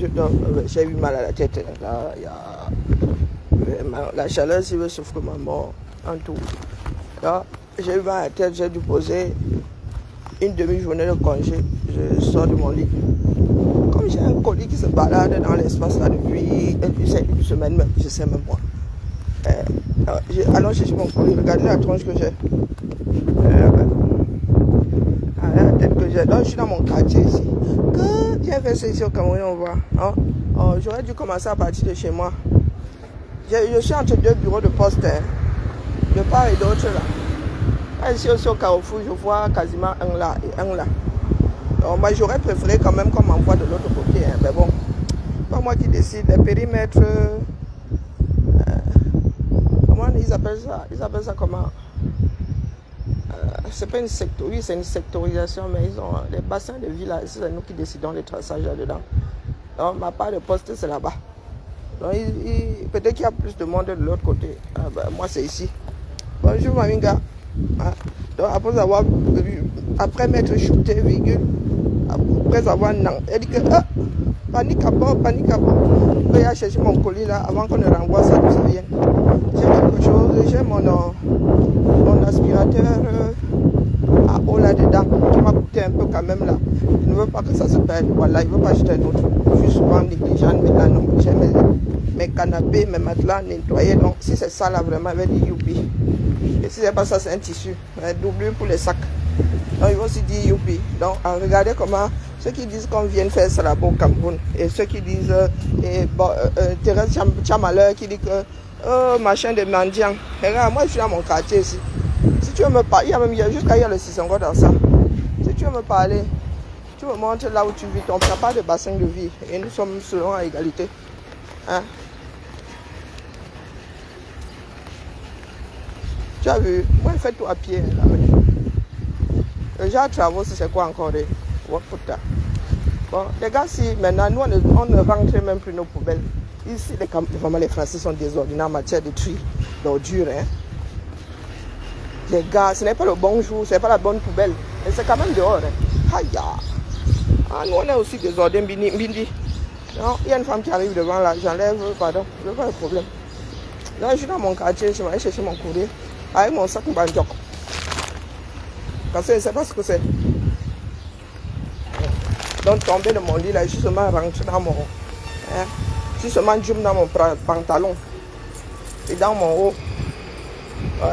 je dors, j'ai eu mal à la tête. Là, il y a la chaleur, si veut souffre ma mort, en tout. Là, j'ai eu mal à la tête, j'ai dû poser une demi-journée de congé. Je sors de mon lit. Comme j'ai un colis qui se balade dans l'espace là depuis une semaine même, je sais même moi. Allons chercher mon colis, regardez la tronche que j'ai. La tête que j'ai. Donc je suis dans mon quartier ici. Que j'ai fait ça ici au Cameroun, on voit. Hein? Oh, j'aurais dû commencer à partir de chez moi. Je suis entre deux bureaux de poste, hein, de part et d'autre là. Ici aussi au Carrefour, je vois quasiment un là et un là. Donc, moi j'aurais préféré quand même qu'on m'envoie de l'autre côté. Hein. Mais bon, pas moi qui décide. Les périmètres. Comment ils appellent ça? Ils appellent ça comment? C'est pas une sectorisation, oui, c'est une sectorisation, mais ils ont les bassins de vie là, c'est nous qui décidons les traçages là-dedans. Donc ma part de poste c'est là-bas. Donc peut-être qu'il y a plus de monde de l'autre côté. Moi c'est ici. Bonjour Maminga. Donc après m'être shooté, virgule, après avoir elle dit que panique à bord. Je vais chercher mon colis là avant qu'on ne renvoie ça, tout ça vient. J'ai quelque chose, j'ai mon aspirateur à eau là-dedans qui m'a coûté un peu quand même là. Il ne veut pas que ça se perde. Voilà, il ne veut pas acheter un autre. Juste pas négligent, mais là non. J'ai mes canapés, mes matelas nettoyés. Donc si c'est ça là vraiment, il va dire youpi. Et si c'est pas ça, c'est un tissu. Doublure pour les sacs. Donc il va aussi dire youpi. Donc regardez comment ceux qui disent qu'on vient faire ça là-bas au Cameroun et ceux qui disent Thérèse Chamalheur qui dit que machin de mendiant. Regarde, moi je suis dans mon quartier ici. Si tu veux me parler, il y a jusqu'à y a le 6 dans ça. Si tu veux me parler, tu me montres là où tu vis. On n'a pas de bassin de vie et nous sommes selon à égalité. Hein? Tu as vu? Moi je fais tout à pied là. Le genre de travaux, c'est quoi encore? Bon, les gars, si maintenant nous on ne rentre même plus nos poubelles. Ici, vraiment, les Français sont désordonnés en matière de tri d'ordures. Hein. Les gars, ce n'est pas le bon jour, ce n'est pas la bonne poubelle. Et c'est quand même dehors. Hein. Aïe. Nous, on est aussi désordonnés. Bindi. Non, il y a une femme qui arrive devant là. J'enlève, pardon. Je vois le problème. Là, je suis dans mon quartier, je vais aller chercher mon courrier avec mon sac banjok. Parce que je ne sais pas ce que c'est. Donc, tomber de mon lit là, justement rentrer dans mon. Hein, justement, jump dans mon pantalon et dans mon haut.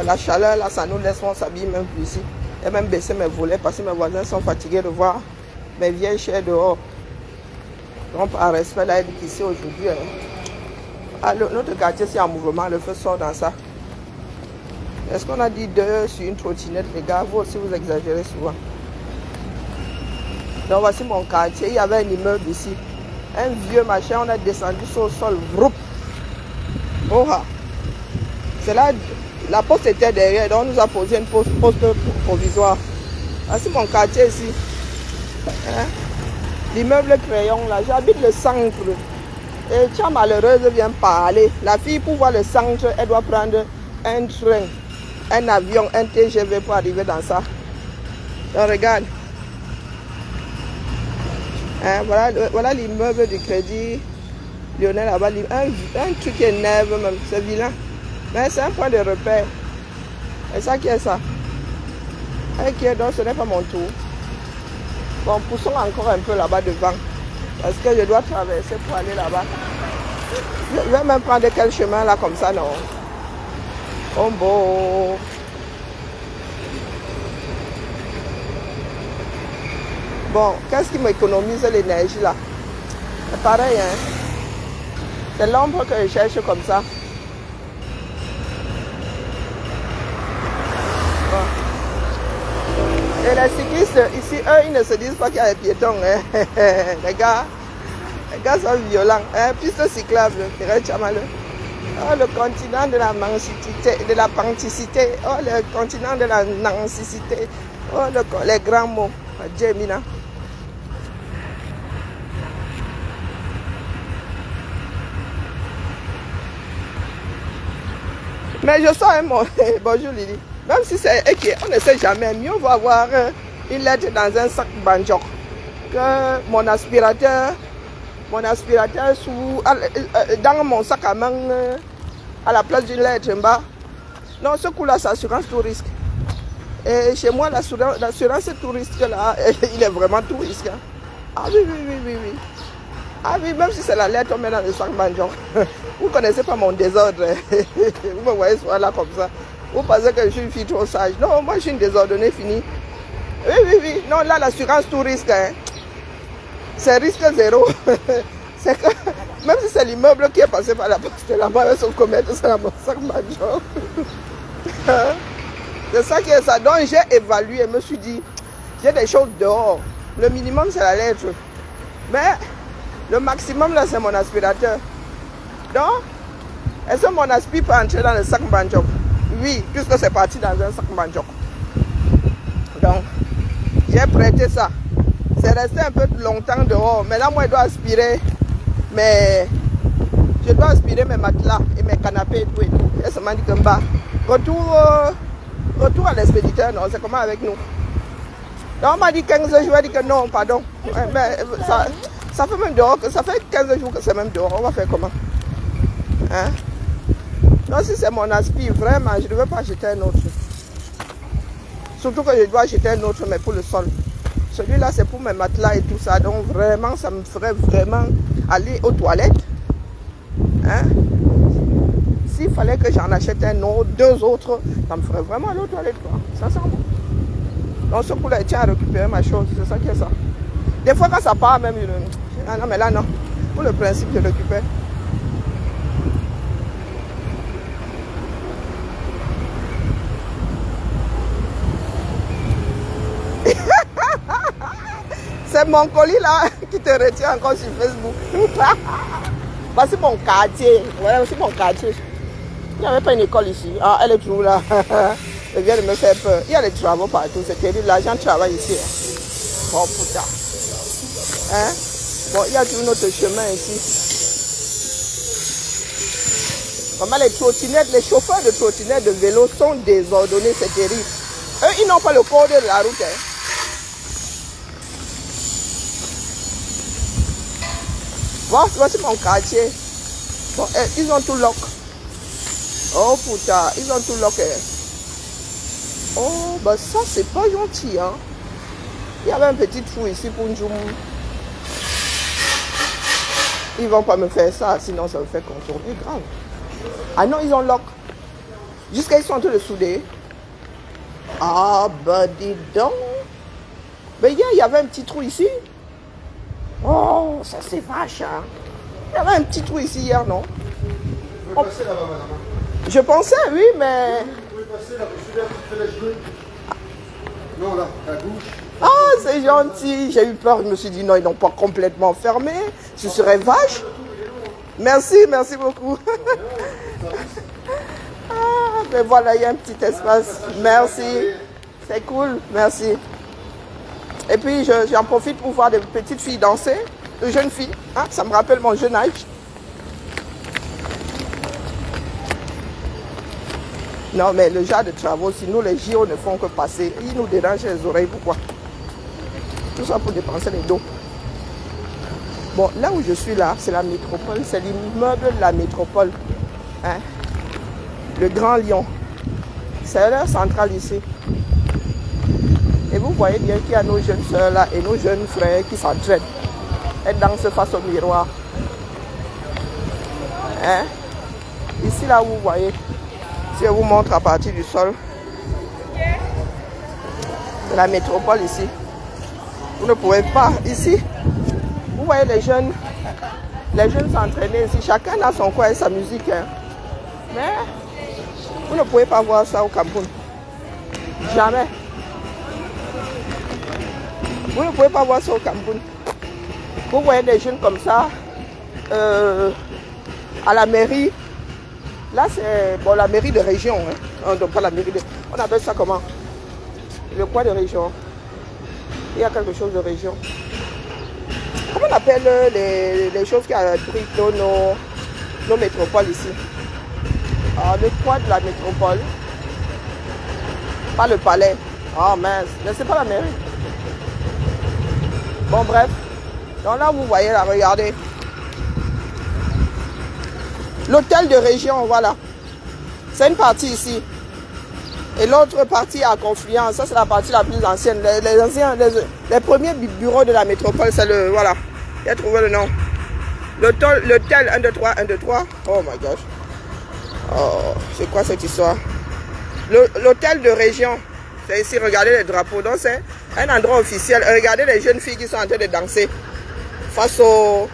La chaleur là, ça nous laisse, on s'habille même plus ici. Et même baisser mes volets parce que mes voisins sont fatigués de voir mes vieilles chairs dehors. Donc, par respect, là, ici aujourd'hui. Hein. Notre quartier, c'est en mouvement, le feu sort dans ça. Est-ce qu'on a dit 2 sur une trottinette, les gars? Vous aussi, vous exagérez souvent. Donc, voici mon quartier. Il y avait un immeuble ici. Un vieux machin, on a descendu sur le sol. Vroup. Oh, c'est là, la poste était derrière, donc on nous a posé une poste provisoire. Voici mon quartier ici. Hein? L'immeuble Crayon, là, j'habite le centre. Et tiens, malheureuse vient parler. La fille, pour voir le centre, elle doit prendre un train, un avion, un TGV pour arriver dans ça. Donc, regarde. Hein, voilà l'immeuble du Crédit Lyonnais là-bas. Un truc énerve même, c'est vilain. Mais c'est un point de repère. Et ça qui est ça. Ok, donc ce n'est pas mon tour. Bon, poussons encore un peu là-bas devant. Parce que je dois traverser pour aller là-bas. Je vais même prendre quel chemin là comme ça, non? Oh bon. Bon, qu'est-ce qui m'économise l'énergie là? C'est pareil, hein? C'est l'ombre que je cherche comme ça. Bon. Et les cyclistes, ici, eux, ils ne se disent pas qu'il y a des piétons. Hein? Les gars sont violents. Hein? Piste cyclable, oh, le continent de la pancicité. Oh, le continent de la nancicité. Oh, les grands mots. Djemina. Mais je sens un mot. Bonjour Lily. Même si c'est écrit, on ne sait jamais. Mieux vaut avoir une lettre dans un sac banjok que mon aspirateur mon aspirateur dans mon sac à main à la place d'une lettre en bas. Non, ce coup-là, c'est assurance tout risque. Et chez moi, l'assurance tout risque là, il est vraiment tout risque. Hein. Ah oui, oui, oui, oui, oui. Ah oui, même si c'est la lettre, on met dans le sac banjon. Vous ne connaissez pas mon désordre. Vous me voyez souvent là comme ça. Vous pensez que je suis une fille trop sage. Non, moi je suis une désordonnée finie. Oui, oui, oui. Non, là, l'assurance tout risque. Hein. C'est risque zéro. C'est que, même si c'est l'immeuble qui est passé par la poste, là-bas avec son commerce, c'est dans mon sac banjon. C'est ça qui est ça. Donc j'ai évalué, je me suis dit, j'ai des choses dehors. Le minimum, c'est la lettre. Mais le maximum, là, c'est mon aspirateur. Donc, est-ce que mon aspi peut entrer dans le sac banjok? Oui, puisque c'est parti dans un sac banjok. Donc, j'ai prêté ça. C'est resté un peu longtemps dehors. Mais là, moi, je dois aspirer. Mais je dois aspirer mes matelas et mes canapés et tout et tout. Et ça m'a dit que bah, retour à l'expéditeur, non, c'est comment avec nous? Donc, on m'a dit 15 jours, je lui ai dit que non, pardon. Mais ça fait même dehors, ça fait 15 jours que c'est même dehors. On va faire comment? Hein? Non, si c'est mon aspi, vraiment, je ne veux pas acheter un autre. Surtout que je dois acheter un autre, mais pour le sol. Celui-là, c'est pour mes matelas et tout ça. Donc, vraiment, ça me ferait vraiment aller aux toilettes. Hein? S'il fallait que j'en achète un autre, 2 autres, ça me ferait vraiment aller aux toilettes, quoi. Sincèrement. Donc, ce coup-là, il tient à récupérer ma chose. C'est ça qui est ça. Des fois, quand ça part, même, ah non, mais là, non. Pour le principe, je récupère. C'est mon colis là qui te retient encore sur Facebook. Voici mon quartier. Voilà, voici mon quartier. Il n'y avait pas une école ici. Ah, elle est toujours là. Elle vient de me faire peur. Il y a des travaux partout. C'est terrible. L'argent travaille ici. Oh putain. Hein? Bon, il y a toujours notre chemin ici. Comment les trottinettes, les chauffeurs de trottinettes de vélo sont désordonnés. C'est terrible. Eux, ils n'ont pas le code de la route. Hein. Voici mon quartier. Bon, ils ont tout lock. Oh putain, ils ont tout lock. Oh, bah ça c'est pas gentil. Hein. Il y avait un petit trou ici pour une journée. Ils vont pas me faire ça, sinon ça me fait contourner grave. Ah non, ils ont lock. Jusqu'à ils sont en train de souder. Ah bah dis donc. Mais hier, il y avait un petit trou ici. Oh, ça c'est vache, hein. Il y avait un petit trou ici hier, non? Vous pouvez passer là-bas, madame. Je pensais, oui, mais... Vous pouvez passer là, vous faites les genoux. Non, là, à gauche. Ah, c'est gentil. J'ai eu peur, je me suis dit, non, ils n'ont pas complètement fermé. Ce serait vache. Merci, merci beaucoup. Ah, mais voilà, il y a un petit espace. Merci. C'est cool, merci. Et puis, j'en profite pour voir des petites filles danser, de jeunes filles. Hein, ça me rappelle mon jeune âge. Non, mais le genre de travaux, si nous, les JO ne font que passer, ils nous dérangent les oreilles. Pourquoi? Tout ça pour dépenser les dos. Bon, là où je suis là, c'est la métropole. C'est l'immeuble de la métropole. Hein? Le Grand Lyon. C'est l'heure centrale ici. Et vous voyez bien qu'il y a nos jeunes soeurs là et nos jeunes frères qui s'entraînent. Elles dansent face au miroir. Hein? Ici là, vous voyez. Si je vous montre à partir du sol. C'est la métropole ici. Vous ne pouvez pas. Ici, vous voyez les jeunes s'entraîner ici. Chacun a son coin et sa musique. Hein. Mais vous ne pouvez pas voir ça au Cameroun. Jamais. Vous ne pouvez pas voir ça au Cameroun. Vous voyez des jeunes comme ça à la mairie. Là, c'est bon, la mairie de région. Hein. Donc, pas la mairie de... On appelle ça comment? Le coin de région. Il y a quelque chose de région. Comment on appelle les choses qui abritent nos métropoles ici? Ah, le coin de la métropole. Pas le palais. Ah mince, mais c'est pas la mairie. Bon bref. Donc là vous voyez là, regardez. L'hôtel de région, voilà. C'est une partie ici. Et l'autre partie à Confluence, ça c'est la partie la plus ancienne. Les premiers bureaux de la métropole, c'est le, voilà. Il a trouvé le nom. L'hôtel 1, 2, 3, 1, 2, 3. Oh my gosh. Oh, c'est quoi cette histoire? L'hôtel de région. C'est ici, regardez les drapeaux. Donc c'est un endroit officiel. Regardez les jeunes filles qui sont en train de danser face aux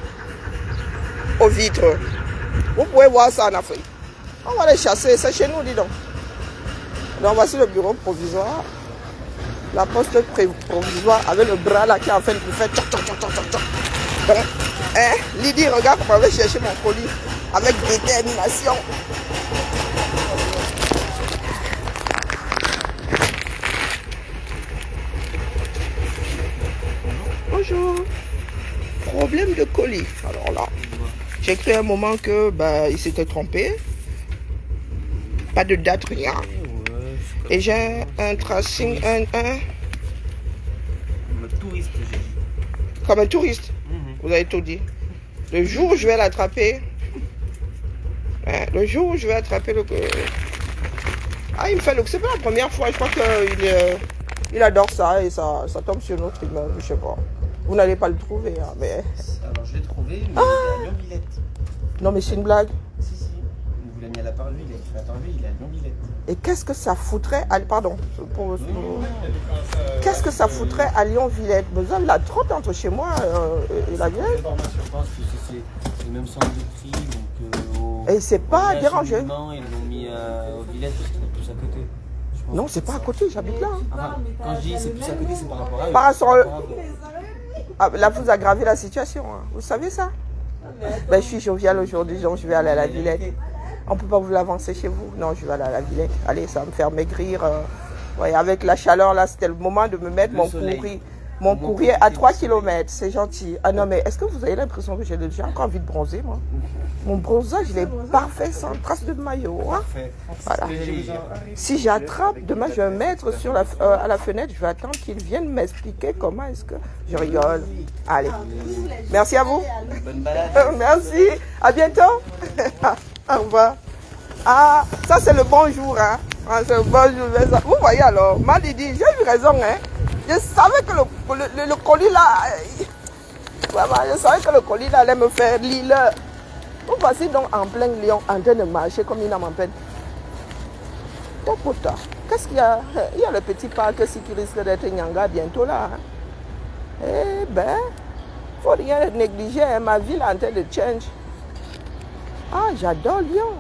vitres. Vous pouvez voir ça en Afrique. On va les chasser, c'est chez nous, dis donc. Donc voici le bureau provisoire. La poste provisoire avec le bras là qui est en train de faire tchac, tchac, tchac, tchac, tchac. Hein? Lydie, regarde comment je vais chercher mon colis avec détermination. Bonjour. Problème de colis. Alors là, j'ai cru un moment que il s'était trompé. Pas de date, rien. Et j'ai un tracing, un... Comme un touriste, j'ai dit. Comme un touriste. Vous avez tout dit. Le jour où je vais l'attraper, le jour où je vais attraper le... Ah, il me fait le... C'est pas la première fois, je crois qu'il adore ça et ça tombe sur notre immeuble, je sais pas. Vous n'allez pas le trouver, hein, mais... Alors je l'ai trouvé, mais il est à Lyon-Villette. Non, mais c'est une blague. Si, si. Il vous l'a mis à la Parville, il a écrit à Parville, il est à Lyon-Villette. Et qu'est-ce que ça foutrait à... Pardon. Qu'est-ce que ça foutrait à Lyon-Villette? Besoin de la trotte entre chez moi et la Villette. Je pense que c'est le même centre de prix, donc... Et c'est pas dérangé. Ils l'ont mis au Villette parce qu'il est plus à côté. Non, c'est pas à côté, j'habite là. Hein. Enfin, quand je dis c'est plus à côté, c'est par rapport à eux. Par rapport à... Ah, là, vous aggravez la situation. Hein. Vous savez ça? Je suis joviale aujourd'hui, donc je vais aller à la Villette. On ne peut pas vous l'avancer chez vous? Non, je vais aller à la Villette. Allez, ça va me faire maigrir. Ouais, avec la chaleur, là, c'était le moment de me mettre mon courrier à 3 km. C'est gentil. Ah non, mais est-ce que vous avez l'impression que j'ai encore envie de bronzer, moi? Mon bronzage, il est parfait, sans trace de maillot. Hein? Voilà. Si j'attrape, demain, je vais me mettre sur à la fenêtre. Je vais attendre qu'ils viennent m'expliquer comment est-ce que... Je rigole. Allez. Merci à vous. Bonne balade. Merci. À bientôt. Au revoir. Ah, ça c'est le bonjour, hein. Ah, c'est le bonjour. Vous voyez alors, Malidi, j'ai eu raison, hein. Je savais que le colis là, je savais que le colis là allait me faire l'île. Vous voici donc en plein Lyon, en train de marcher comme une âme en peine. Oh putain, qu'est-ce qu'il y a? Il y a le petit parc qui risque d'être Nyanga bientôt là. Hein. Eh ben, faut rien négliger, hein. Ma ville est en train de change. Ah, j'adore Lyon.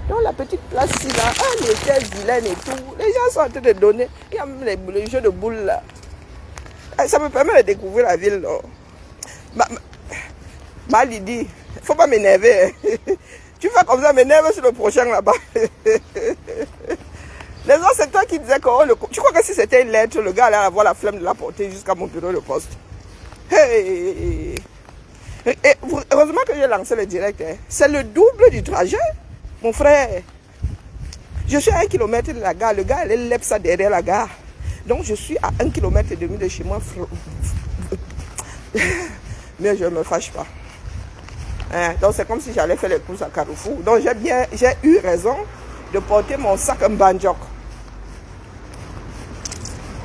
Donc la petite place ici là, elle était vilaine et tout. Les gens sont en train de donner. Il y a même les jeux de boules là. Ça me permet de découvrir la ville. Lydie, il ne faut pas m'énerver. Tu fais comme ça, m'énerve sur le prochain là-bas. Les autres, c'est toi qui disais que tu crois que si c'était une lettre, le gars allait avoir la flemme de la porter jusqu'à mon bureau de poste. Hey. Et heureusement que j'ai lancé le direct. Hein. C'est le double du trajet, mon frère. Je suis à 1 km de la gare. Le gars, il lève ça derrière la gare. Donc, je suis à 1,5 km de chez moi. Mais je ne me fâche pas. Hein? Donc, c'est comme si j'allais faire les courses à Carrefour. Donc, j'ai eu raison de porter mon sac en banjok.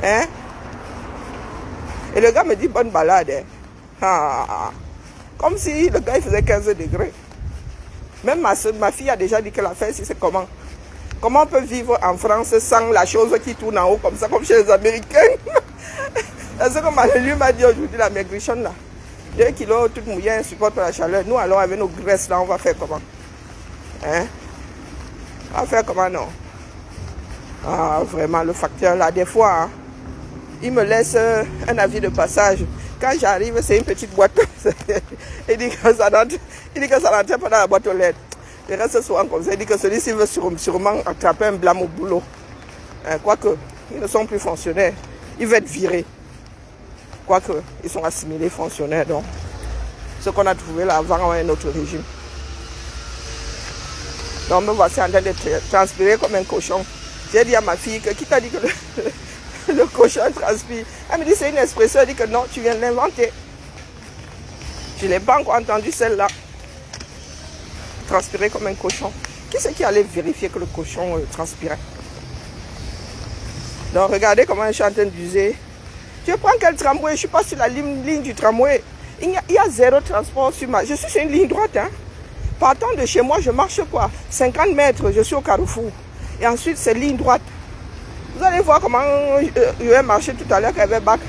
Hein? Et le gars me dit bonne balade. Hein? Ah. Comme si le gars il faisait 15 degrés. Même ma fille a déjà dit que l'affaire, c'est comment. Comment on peut vivre en France sans la chose qui tourne en haut comme ça, comme chez les Américains? C'est comme lui m'a dit aujourd'hui, la maigrichonne là. 2 kilos, toute mouillée, elle supporte la chaleur. Nous, alors, avec nos graisses là, on va faire comment? Hein? On va faire comment, non? Ah, vraiment, le facteur là, des fois, hein, il me laisse un avis de passage. Quand j'arrive, c'est une petite boîte. Il dit que ça n'entre pas dans la boîte aux lettres. Il reste souvent comme ça. Il dit que celui-ci veut sûrement attraper un blâme au boulot. Quoique, ils ne sont plus fonctionnaires. Ils veulent être virés. Quoique, ils sont assimilés fonctionnaires. Donc, ce qu'on a trouvé là avant un autre régime. Donc, me voici en train de transpirer comme un cochon. J'ai dit à ma fille que qui t'a dit que le cochon transpire? Elle me dit c'est une expression. Elle dit que non, tu viens de l'inventer. Je n'ai pas encore entendu celle-là. transpirer comme un cochon. Qui c'est qui allait vérifier que le cochon transpirait? Donc regardez comment je suis en train d'user. Je prends quel tramway? Je ne suis pas sur la ligne du tramway. Il y a zéro transport sur ma... Je suis sur une ligne droite. Hein. Partant de chez moi, je marche quoi? 50 mètres, je suis au carrefour. Et ensuite, c'est ligne droite. Vous allez voir comment je vais marcher tout à l'heure quand il y avait bac.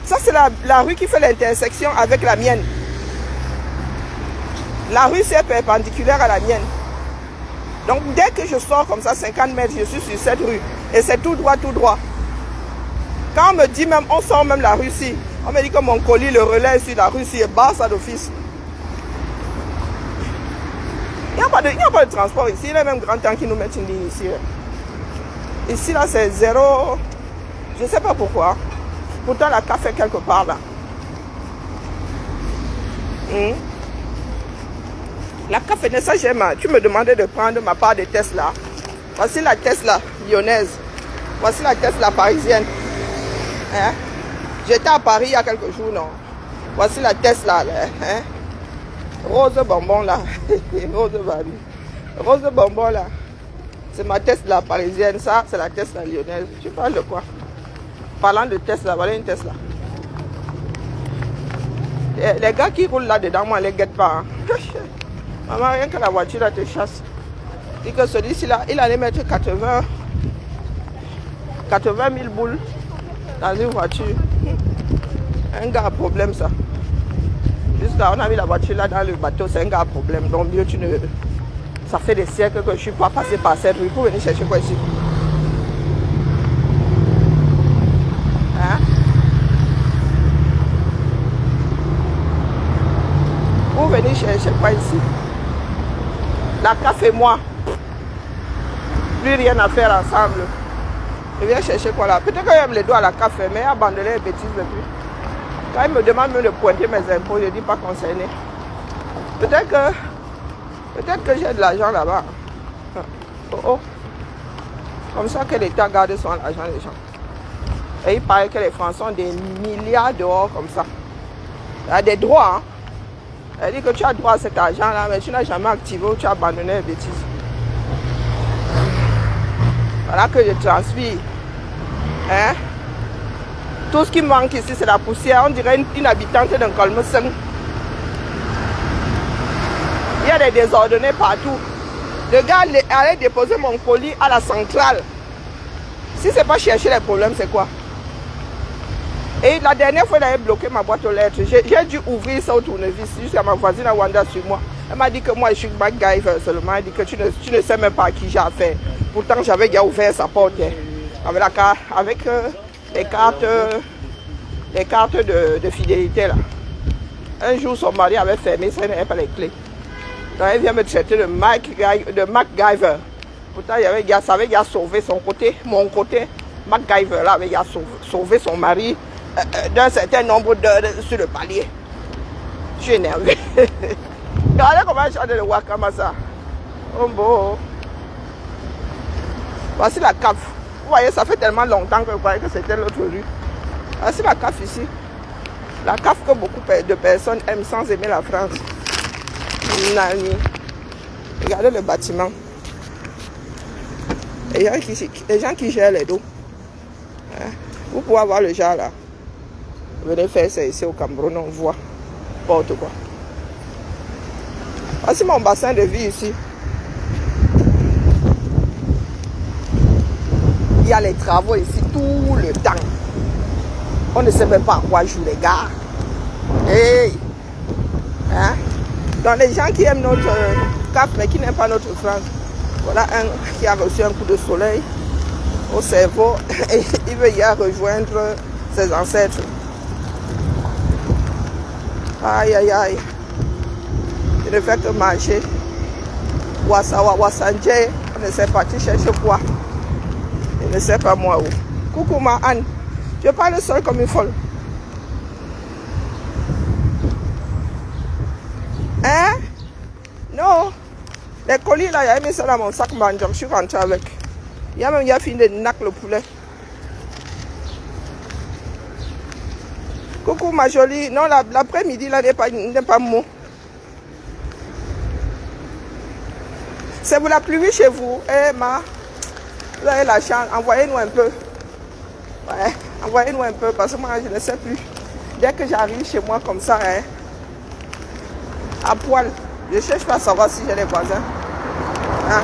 Ça, c'est la rue qui fait l'intersection avec la mienne. La rue, c'est perpendiculaire à la mienne. Donc, dès que je sors comme ça, 50 mètres, je suis sur cette rue. Et c'est tout droit, tout droit. Quand on me dit même, on sort même la rue-ci, on me dit que mon colis, le relais sur la rue-ci est bas, ça d'office. Il n'y a pas de transport ici. Il est même grand temps qu'ils nous mettent une ligne ici. Ici, là, c'est zéro. Je ne sais pas pourquoi. Pourtant, la CAF est quelque part là. La CAF est ça, j'aime. Tu me demandais de prendre ma part de Tesla. Voici la Tesla lyonnaise. Voici la Tesla parisienne. Hein? J'étais à Paris il y a quelques jours, non? Voici la Tesla, là. Hein? Rose bonbon, là. Rose bonbon, là. C'est ma Tesla parisienne. Ça, c'est la Tesla lyonnaise. Tu parles de quoi? Parlant de Tesla, voilà une Tesla. Les gars qui roulent là-dedans, moi, je ne les guette pas. Hein. Maman, rien que la voiture, là, te chasse. Dit que celui-ci, là, il allait mettre 80 000 boules dans une voiture. Un gars a problème, ça. Jusqu'à on a mis la voiture là dans le bateau, c'est un gars a problème. Donc mieux tu ne... Ça fait des siècles que je ne suis pas passé par cette rue pour venir chercher quoi ici. Hein? Pour venir chercher quoi ici. La CAF et moi. Plus rien à faire ensemble. Je viens chercher quoi là. Peut-être qu'il aime les doigts à la CAF, mais il a abandonné les bêtises depuis. Quand il me demande de pointer mes impôts, je ne dis pas concerné. Peut-être que j'ai de l'argent là-bas. Oh. Comme ça que l'État garde son argent des gens. Et il paraît que les Français ont des milliards dehors comme ça. Il y a des droits. Hein? Elle dit que tu as droit à cet argent-là, mais tu n'as jamais activé ou tu as abandonné les bêtises. Voilà que je transpire. Hein? Tout ce qui manque ici, c'est la poussière. On dirait une habitante d'un Colmeseng. Il y a des désordonnés partout. Le gars allait déposer mon colis à la centrale. Si ce n'est pas chercher les problèmes, c'est quoi? Et la dernière fois, il avait bloqué ma boîte aux lettres. J'ai dû ouvrir ça au tournevis jusqu'à ma voisine à Wanda sur moi. Elle m'a dit que moi, je suis MacGyver seulement. Elle dit que tu ne sais même pas à qui j'ai affaire. Pourtant, j'avais déjà ouvert sa porte. Hein, avec les cartes de fidélité. Là. Un jour, son mari avait fermé, ça n'avait pas les clés. Donc, elle vient me traiter de MacGyver. Pourtant, ça avait déjà sauvé son côté. Mon côté, MacGyver là, avait déjà sauvé son mari d'un certain nombre d'heures sur le palier. Je suis énervé. Regardez comment je chante le Wakamasa. Oh bon. Voici la CAF. Vous voyez, ça fait tellement longtemps que je croyais que c'était l'autre rue. Voici la CAF ici. La CAF que beaucoup de personnes aiment sans aimer la France. Nani. Regardez le bâtiment. Les gens qui gèrent les dos. Hein? Vous pouvez avoir le genre là. Venez faire ça ici au Cameroun, on voit. N'importe quoi. Voici mon bassin de vie ici. Il y a les travaux ici tout le temps. On ne sait même pas à quoi jouent les gars. Hey! Hein? Donc les gens qui aiment notre CAF mais qui n'aiment pas notre France. Voilà un qui a reçu un coup de soleil au cerveau et il veut y rejoindre ses ancêtres. Aïe aïe aïe. Je ne fais que marcher. Wassawa, Wassanje, on ne sait pas, tu cherches quoi? Je ne sais pas moi où. Coucou ma Anne. Je parle seul comme une folle. Hein? Non. Les colis là, il a mis ça dans mon sac mangeant. Je suis rentrée avec. Il a fini de nac le poulet. Coucou ma jolie. Non, l'après-midi là n'est pas mou. C'est pour la pluie chez vous. Eh, vous avez la chance. Envoyez-nous un peu. Ouais, envoyez-nous un peu parce que moi, je ne sais plus. Dès que j'arrive chez moi comme ça, hein, à poil, je ne cherche pas à savoir si j'ai des voisins. Hein?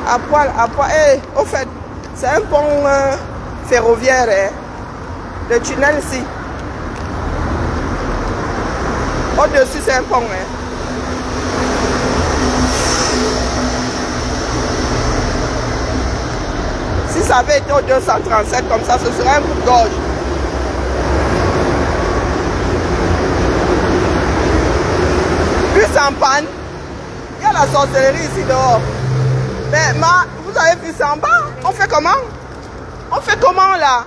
À poil. Eh, au fait, c'est un pont ferroviaire. Hein? Le tunnel ici. Au-dessus, c'est un pont. Hein? Si ça avait été au 237 comme ça, ce serait un coup de gorge. Plus en panne, il y a la sorcellerie ici dehors. Mais vous avez vu ça en bas? On fait comment? On fait comment là?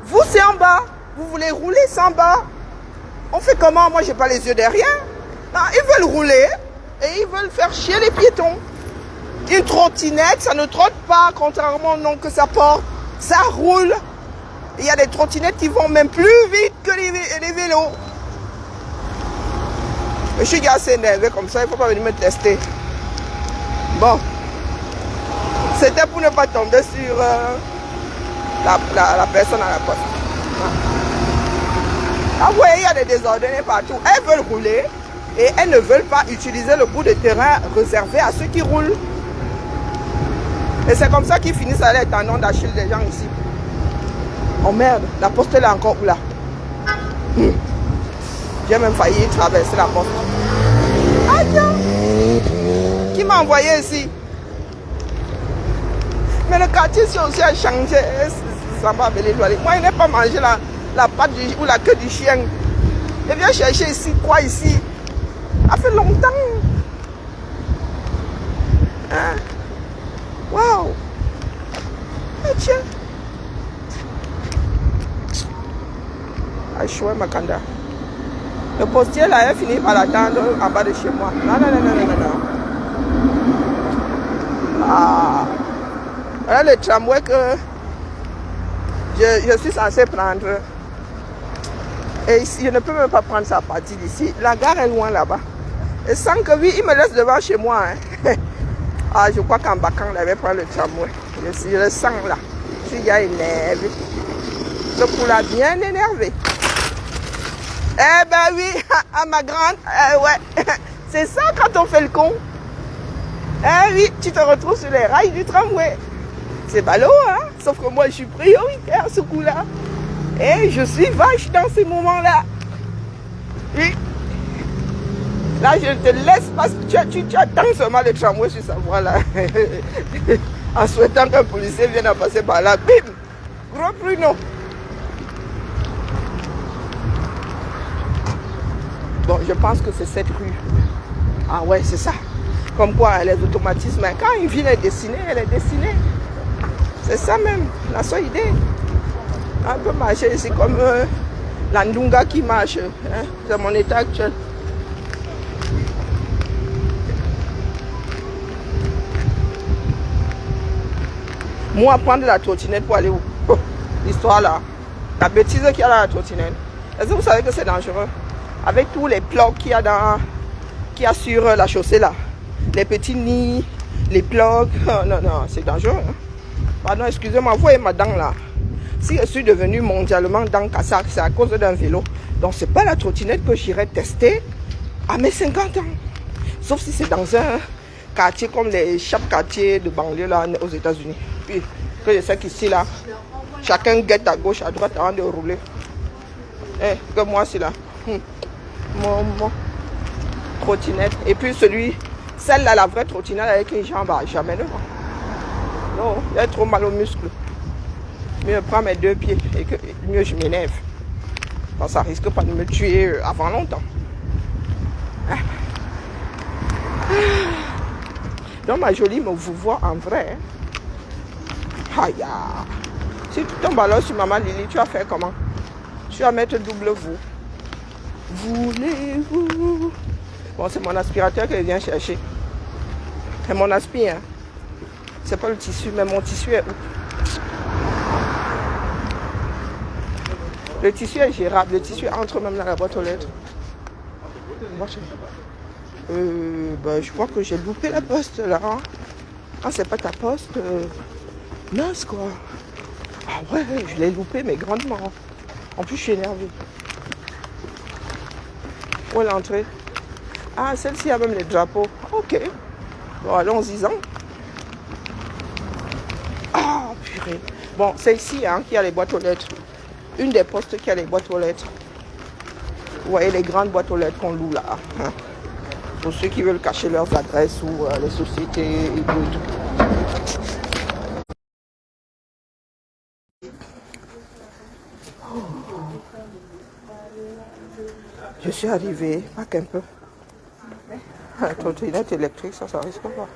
Vous c'est en bas. Vous voulez rouler sans bas? On fait comment? Moi j'ai pas les yeux derrière. Non, ils veulent rouler et ils veulent faire chier les piétons. Une trottinette, ça ne trotte pas, contrairement au nom que ça porte. Ça roule. Il y a des trottinettes qui vont même plus vite que les vélos. Je suis assez énervé comme ça, il ne faut pas venir me tester. Bon. C'était pour ne pas tomber sur la personne à la poste. Ah ouais, il y a des désordonnés partout. Elles veulent rouler et elles ne veulent pas utiliser le bout de terrain réservé à ceux qui roulent. Et c'est comme ça qu'ils finissent à être tendons d'Achille des gens ici. Oh merde, la poste est là encore où là? J'ai même failli traverser la poste. Ah tiens! Qui m'a envoyé ici? Mais le quartier ici aussi a changé. Ça va avec les doigts. Moi, il n'est pas mangé la patte ou la queue du chien. Il vient chercher ici, quoi ici? Ça fait longtemps. Hein? Waouh! Ah tiens! Ah, chouette, Makanda. Le postier là, il a fini par l'attendre en bas de chez moi. Non. Ah! Voilà le tramway que je suis censé prendre. Et ici, je ne peux même pas prendre sa partie d'ici. La gare est loin là-bas. Et sans que oui, il me laisse devant chez moi. Hein. Ah, je crois qu'en Bacan, il avait pris le tramway. Je le sens là. Je suis déjà énervé. Ce coup-là, bien énervé. Eh ben oui, à ma grande, ouais. C'est ça quand on fait le con. Eh oui, tu te retrouves sur les rails du tramway. C'est ballot, hein. Sauf que moi, je suis prioritaire ce coup-là. Et je suis vache dans ces moments-là. Oui. Là, je te laisse parce que tu attends seulement le tramway sur sa voie là. En souhaitant qu'un policier vienne à passer par là. Bim! Gros pruneau. Bon, je pense que c'est cette rue. Ah ouais, c'est ça. Comme quoi, les automatismes, quand une ville est dessinée, elle est dessinée. C'est ça même, la seule idée. On peut marcher ici comme la Ndunga qui marche. Hein? C'est mon état actuel. Moi, prendre la trottinette pour aller où? Oh, l'histoire là. La bêtise qu'il y a dans la trottinette. Est-ce que vous savez que c'est dangereux? Avec tous les plots qu'il y a sur la chaussée là. Les petits nids, les plots. Oh, non, c'est dangereux. Hein? Pardon, excusez-moi, vous voyez ma dent là. Si je suis devenue mondialement dent cassard, c'est à cause d'un vélo. Donc c'est pas la trottinette que j'irai tester à mes 50 ans. Sauf si c'est dans un quartier comme les chaque quartiers de banlieue là aux États-Unis. Puis que je sais qu'ici là, chacun guette à gauche, à droite avant de rouler. Eh, que moi c'est là. Mon trottinette. Et puis celle-là, la vraie trottinette avec une jambe, jamais ne va. Non, j'ai trop mal aux muscles. Mieux prendre mes deux pieds et que mieux je m'énerve. Ça risque pas de me tuer avant longtemps. Donc ma jolie me vous voit en vrai. Hein? Aïe. Si tu tombes alors sur maman Lily, tu vas faire comment? Tu vas mettre double vous. Voulez-vous? Bon, c'est mon aspirateur que je viens chercher. C'est mon aspi, hein. C'est pas le tissu, mais mon tissu est où? Le tissu est gérable, le tissu entre même dans la boîte aux lettres. Ben, je crois que j'ai loupé la poste là. Hein. Ah, c'est pas ta poste. Mince quoi. Ah ouais, je l'ai loupé, mais grandement. En plus, je suis énervée. Où est l'entrée? Ah, celle-ci a même les drapeaux. Ok. Bon, allons-y-en. Ah, purée. Bon, c'est ici hein, qui a les boîtes aux lettres. Une des postes qui a les boîtes aux lettres. Vous voyez les grandes boîtes aux lettres qu'on loue là. Hein. Pour ceux qui veulent cacher leurs adresses ou les sociétés et tout. Je suis arrivée, pas qu'un peu. Un trottinette électrique, ça risque pas.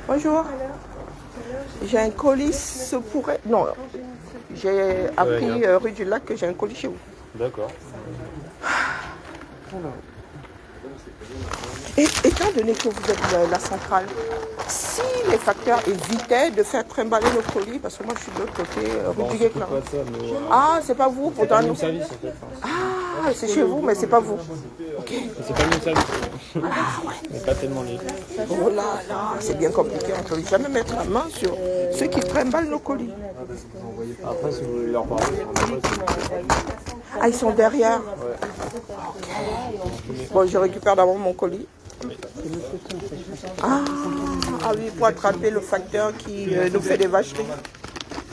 Bonjour. J'ai un colis, ce pourrait... Non, j'ai appris rue du Lac que j'ai un colis chez vous. D'accord. Et étant donné que vous êtes la centrale, si les facteurs évitaient de faire trimballer nos colis, parce que moi je suis de l'autre côté, rue du Lac. Ah, c'est pas vous, pourtant nous. Service en fait. Ah, c'est chez vous, mais c'est pas vous. Ok. C'est pas le même service. Mais pas tellement lié. Oh là là, c'est bien compliqué. On ne peut jamais mettre la main sur ceux qui trimballent nos colis. Après, si vous voulez leur parler, Ah, ils sont derrière. Ouais. Ok. Bon, je récupère d'abord mon colis. Ah oui, pour attraper le facteur qui nous fait des vacheries.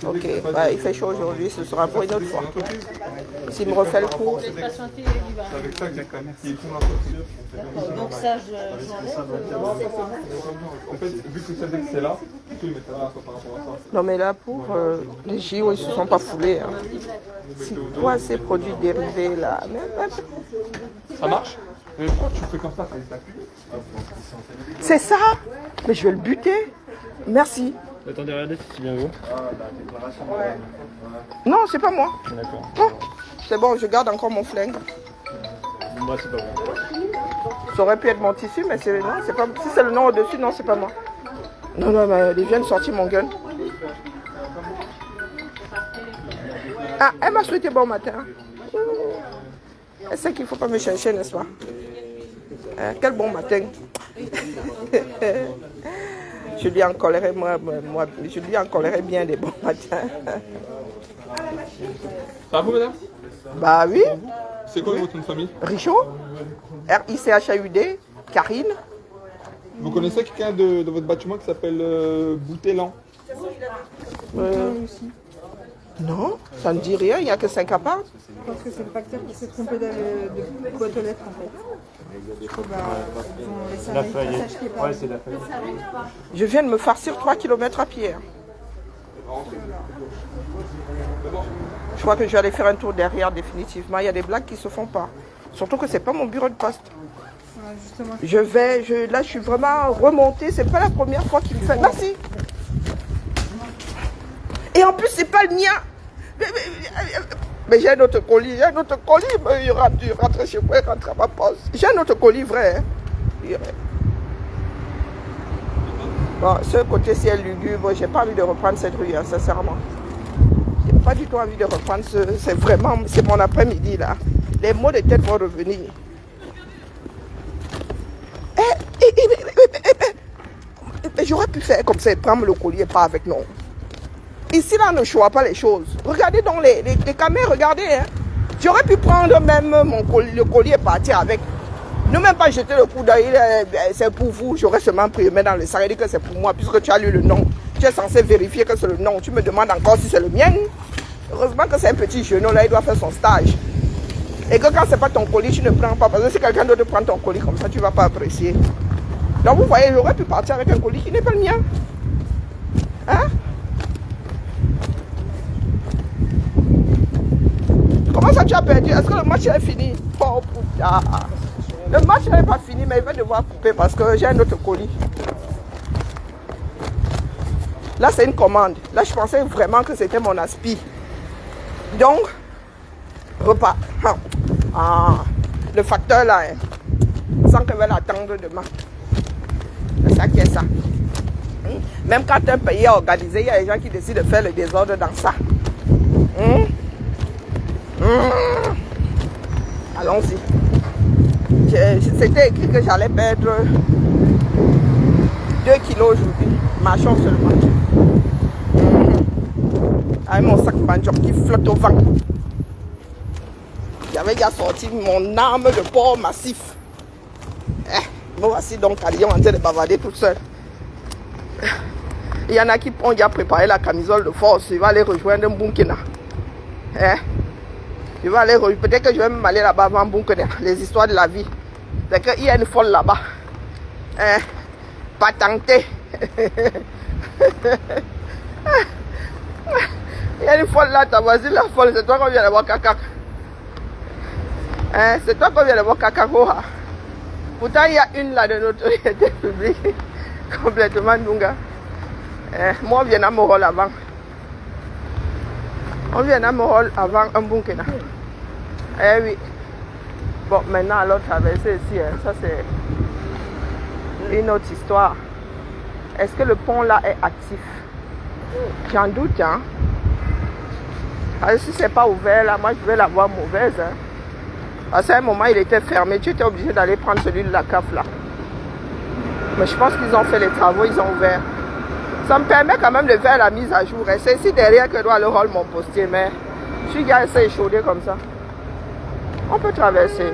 Ok, bah, il fait chaud aujourd'hui, ce sera pour une autre fois. S'il me refait le coup. Donc ça, En fait, vu que c'est là, plutôt il mettra par rapport à ça. Non mais là pour les JO, ils se sont pas foulés. Hein. C'est quoi ces produits dérivés là? Ça marche? Mais pourquoi tu fais comme ça? C'est ça? Mais je vais le buter. Merci. attendez, regardez si c'est bien vous. Non, c'est pas moi. D'accord. Non, c'est bon, je garde encore mon flingue. Moi, c'est pas bon. Ça aurait pu être mon tissu, mais c'est non, c'est pas. Si c'est le nom au-dessus, non, c'est pas moi. Non, non, mais ils viennent sortir mon gun. Ah, elle m'a souhaité bon matin. Elle sait qu'il ne faut pas me chercher, n'est-ce pas? Quel bon matin. Je lui en colérais, je lui en colérais bien des bons matins. Ça va vous, madame? Bah oui. C'est quoi votre nom de famille? Richaud, R-I-C-H-A-U-D, Karine. Vous connaissez quelqu'un de votre bâtiment qui s'appelle Boutelan? Non, ça ne dit rien, il n'y a que 5 apparts. Je pense que c'est le facteur qui s'est trompé de boîte aux lettres en fait. Du coup, bah, ils ont laissé La un feuille. message qui est pas. Ouais, c'est la feuille. Je viens de me farcir 3 km à pied. Je crois que je vais aller faire un tour derrière définitivement. Il y a des blagues qui ne se font pas. Surtout que ce n'est pas mon bureau de poste. Voilà, justement. Là, je suis vraiment remontée. C'est pas la première fois qu'il me fait. Merci. Et en plus, c'est pas le mien. Mais j'ai un autre colis. Mais il rentre chez moi, il rentre à ma poste. J'ai un autre colis vrai. Hein. Bon, ce côté-ci est lugubre. J'ai pas envie de reprendre cette rue, hein, sincèrement. J'ai pas du tout envie de reprendre c'est mon après-midi là. Les maux de tête vont revenir. Mais j'aurais pu faire comme ça, prendre le collier pas avec nous. Ici là, on ne choisit pas les choses. Regardez donc les caméras, regardez. Hein. J'aurais pu prendre même le collier et partir avec. Ne même pas jeter le coup d'œil, c'est pour vous. J'aurais seulement pris le main dans le sac et dit que c'est pour moi, puisque tu as lu le nom. Tu es censé vérifier que c'est le nom. Tu me demandes encore si c'est le mien. Heureusement que c'est un petit genou là, il doit faire son stage. Et que quand c'est pas ton colis, tu ne prends pas. Parce que si quelqu'un d'autre prend ton colis comme ça, tu ne vas pas apprécier. Donc vous voyez, j'aurais pu partir avec un colis qui n'est pas le mien. Hein? Comment ça tu as perdu? Est-ce que le match est fini? Oh putain. Le match n'est pas fini, mais il va devoir couper parce que j'ai un autre colis. Là, c'est une commande. Là, je pensais vraiment que c'était mon aspi. Donc, repas. Ah, le facteur là, hein, sans que je vais l'attendre demain. C'est ça qui est ça. Même quand un pays est organisé, il y a des gens qui décident de faire le désordre dans ça. Allons-y. C'était écrit que j'allais perdre 2 kilos aujourd'hui. Marchons seulement. Avec mon sac banjok qui flotte au vent. J'avais déjà sorti mon arme de porc massif. Me voici donc à Lyon en train de bavarder toute seule. Il y en a qui ont déjà préparé la camisole de force. Je vais aller rejoindre Mbunkena. Je vais aller rejoindre. Peut-être que je vais même aller là-bas avant Mbunkena. Les histoires de la vie. C'est qu'il y a une folle là-bas. Patenté. Il y a une folle là, ta voisine la folle. C'est toi qu'on vient de voir caca. C'est toi qu'on vient de voir caca. Pourtant, il y a une là de notoriété publique. Complètement dunga. Moi, on vient à Mohol avant. On vient à Mohol avant un Mbunkena. Eh oui. Bon, maintenant, alors traverser ici, ça c'est une autre histoire. Est-ce que le pont là est actif? J'en doute, hein. Alors, si c'est pas ouvert là, moi je vais la voir mauvaise. Hein. À un moment, il était fermé. Tu étais obligé d'aller prendre celui de la CAF là. Mais je pense qu'ils ont fait les travaux, ils ont ouvert. Ça me permet quand même de faire la mise à jour. Et c'est ici derrière que doit le rôle mon postier. Mais je suis gars assez échaudé comme ça. On peut traverser.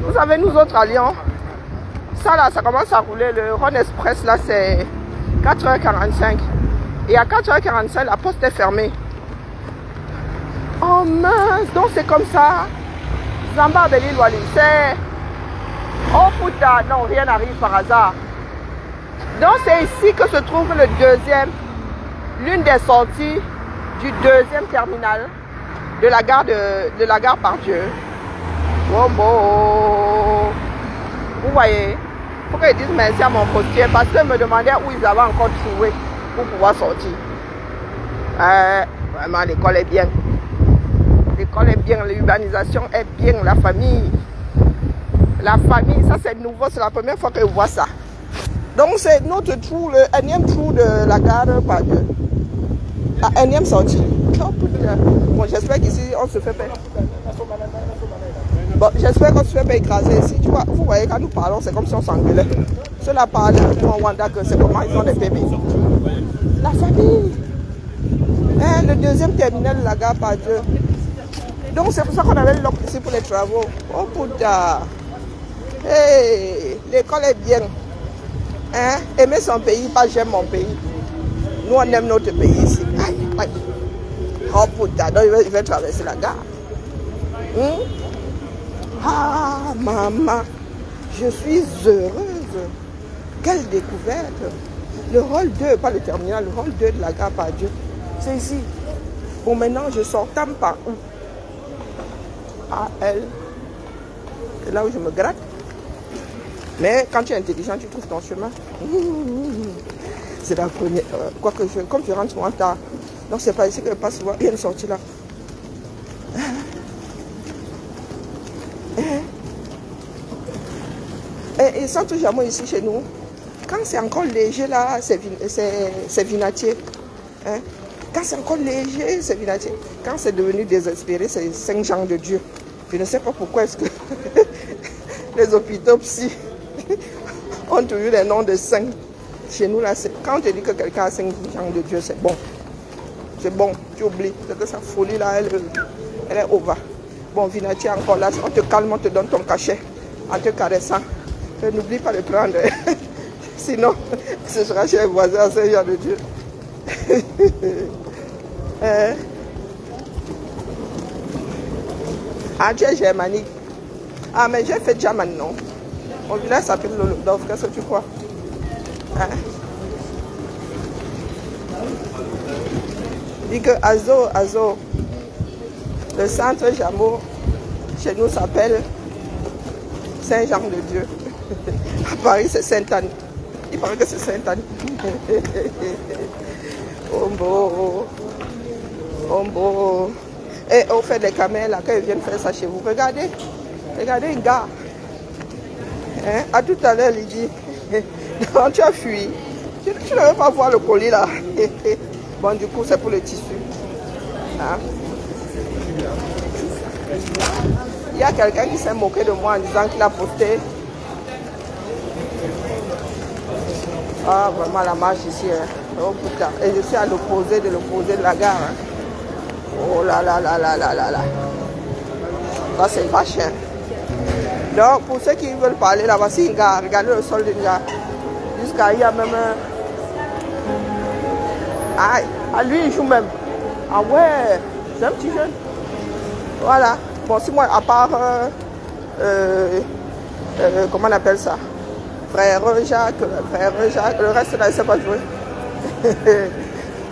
Vous savez, nous autres à Lyon, ça là, ça commence à rouler. Le Rhône Express là, c'est 4h45. Et à 4h45, la poste est fermée. Oh mince, donc c'est comme ça. Zamba de l'île Wally, c'est... Oh putain, non, rien n'arrive par hasard. Donc c'est ici que se trouve le deuxième, l'une des sorties du deuxième terminal de la gare Pardieu. Oh bon. Vous voyez, il faut qu'ils disent merci à mon postier parce qu'ils me demandaient où ils avaient encore trouvé pour pouvoir sortir. Vraiment, l'école est bien. L'école est bien, l'urbanisation est bien, la famille. La famille, ça c'est nouveau, c'est la première fois que je vois ça. Donc c'est notre trou, le énième trou de la gare Pardieu. La énième sortie. Oh putain. Bon, j'espère qu'ici on se fait pas. Bon, j'espère qu'on se fait pas écraser ici. Tu vois, vous voyez, quand nous parlons, c'est comme si on s'engueulait. Ceux-là parlent au Rwanda que c'est comment ils ont des bébés. La famille. Le deuxième terminal de la gare Pardieu. Donc c'est pour ça qu'on avait l'oc ici pour les travaux. Oh putain. Hey, l'école est bien. Aimer son pays, pas j'aime mon pays. Nous on aime notre pays ici. Aïe, aïe. Oh putain, donc il va traverser la gare. Ah maman, je suis heureuse. Quelle découverte. Le hall 2, pas le terminal, le hall 2 de la gare Pardieu. C'est ici. Bon, maintenant je sors tam par où? AL. C'est là où je me gratte. Mais quand tu es intelligent, tu trouves ton chemin. C'est la première. Quoique, comme je rentre souvent tard, donc c'est pas ici que je passe souvent. Il y a une sortie là. Et sans tout jamais ici chez nous, quand c'est encore léger là, c'est vinatier. Quand c'est encore léger, c'est vinatier. Quand c'est devenu désespéré, c'est Saint-Jean-de-Dieu. Je ne sais pas pourquoi est-ce que les hôpitaux psy ont toujours les noms de saints. Chez nous, là, quand on te dit que quelqu'un a Saint-Jean-de-Dieu, c'est bon. C'est bon, tu oublies. C'est que sa folie là, elle est over. Bon, vinatier encore là, on te calme, on te donne ton cachet en te caressant. N'oublie pas de prendre. Sinon, ce sera chez les voisins à Saint-Jean-de-Dieu. Ah, tu es germanique. Ah, mais j'ai fait German, non? Mon village s'appelle Lolodov, qu'est-ce que tu crois? Dis que Azo, le centre Jameau, chez nous s'appelle Saint-Jean-de-Dieu. À Paris, c'est Sainte-Anne. Il paraît que c'est Sainte-Anne. Ombo. Et on fait des caméras là, quand ils viennent faire ça chez vous. Regardez une gare. À tout à l'heure, Lydie. Non, tu as fui. Tu ne veux pas voir le colis là. Bon, du coup, c'est pour le tissu. Il y a quelqu'un qui s'est moqué de moi en disant qu'il a posté. Ah, vraiment la marche ici. Hein. Oh putain. Et je suis à l'opposé de la gare. Hein. Oh là là là là là là là. Ça c'est vache. Hein. Donc pour ceux qui veulent parler là, voici une gare. Regardez le sol d'une gare. Jusqu'à il y a même un... Ah, lui il joue même. Ah ouais, c'est un petit jeune. Voilà. Bon, si moi, à part... comment on appelle ça? Frère Jacques, le reste là, il ne sait pas jouer.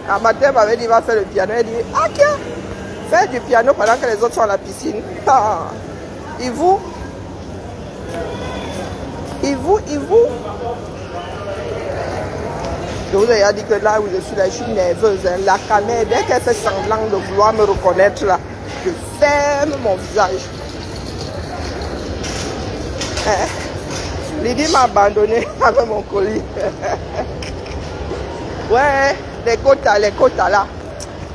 Un matin, il m'avait dit, il va faire le piano. Il dit, ah tiens, faire du piano pendant que les autres sont à la piscine. Ah, il vous. Je vous ai dit que là où je suis là, je suis nerveuse. Hein. La caméra, dès qu'elle fait semblant de vouloir me reconnaître là, je ferme mon visage. Hein? Lydie m'a abandonné avec mon colis. Ouais, les quotas là.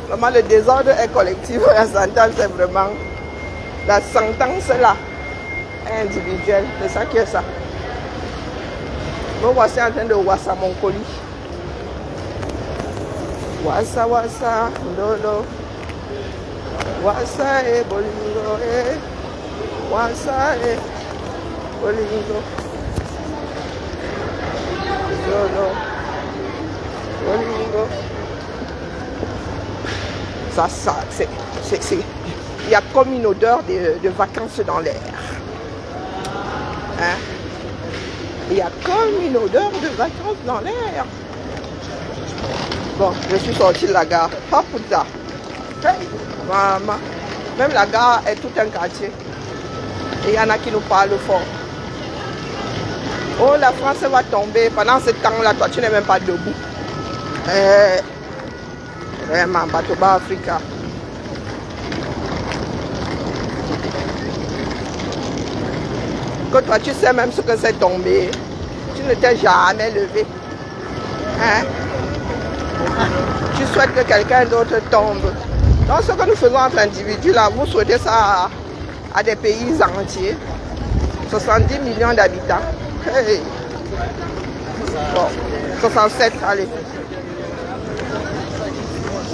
Vraiment, le désordre est collectif. La sentence est vraiment... La sentence là est individuelle. C'est ça qui est ça. Me voici en train de wassa mon colis. Wassa, lolo. Wassa et bolingo, Wassa et bolingo. Lolo. Bolingo. Ça, c'est... Il y a comme une odeur de vacances dans l'air. Hein? Il y a comme une odeur de vacances dans l'air. Bon, je suis sortie de la gare. Ah putain. Hey, maman. Même la gare est tout un quartier. Et il y en a qui nous parlent fort. Oh, la France va tomber. Pendant ce temps-là, toi, tu n'es même pas debout. Vraiment, Batoba Africa. Que toi, tu sais même ce que c'est tomber. Tu ne t'es jamais levé. Hein? Tu souhaites que quelqu'un d'autre tombe. Donc ce que nous faisons entre individus là, vous souhaitez ça à des pays entiers. 70 millions d'habitants. Hey. Bon, 67, allez.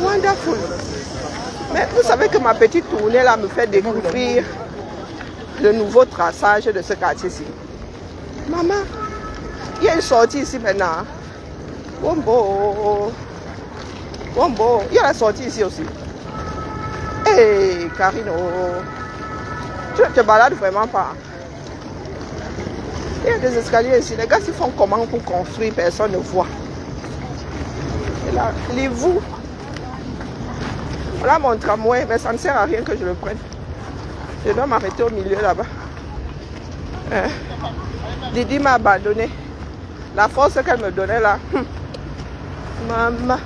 Wonderful. Mais vous savez que ma petite tournée là me fait découvrir le nouveau traçage de ce quartier-ci. Maman, il y a une sortie ici maintenant. Wombo. Wombo. Il y a la sortie ici aussi. Hé, Carino. Tu ne te balades vraiment pas. Il y a des escaliers ici. Les gars, ils font comment pour construire, personne ne voit. Et là, les-vous. Voilà mon tramway, mais ça ne sert à rien que je le prenne. Je dois m'arrêter au milieu là-bas. Hein? Didi m'a abandonné. La force qu'elle me donnait là. Maman.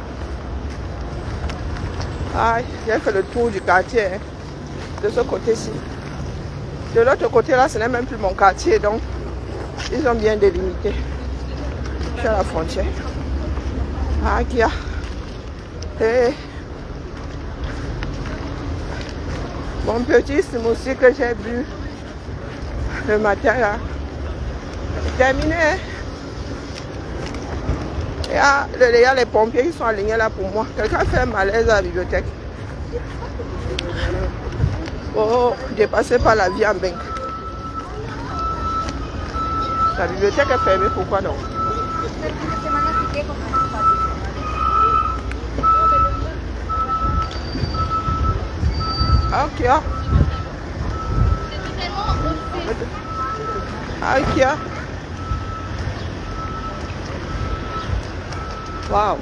Aïe, j'ai fait le tour du quartier. Hein, de ce côté-ci. De l'autre côté là, ce n'est même plus mon quartier. Donc, ils ont bien délimité. Je suis à la frontière. Ah, qui a. Hey. Mon petit smoothie que j'ai bu le matin là. Terminé. Il y a les pompiers qui sont alignés là pour moi. Quelqu'un fait un malaise à la bibliothèque. Oh, dépassé par la vie en banque. La bibliothèque est fermée, pourquoi non? Ok. Ok. Wow.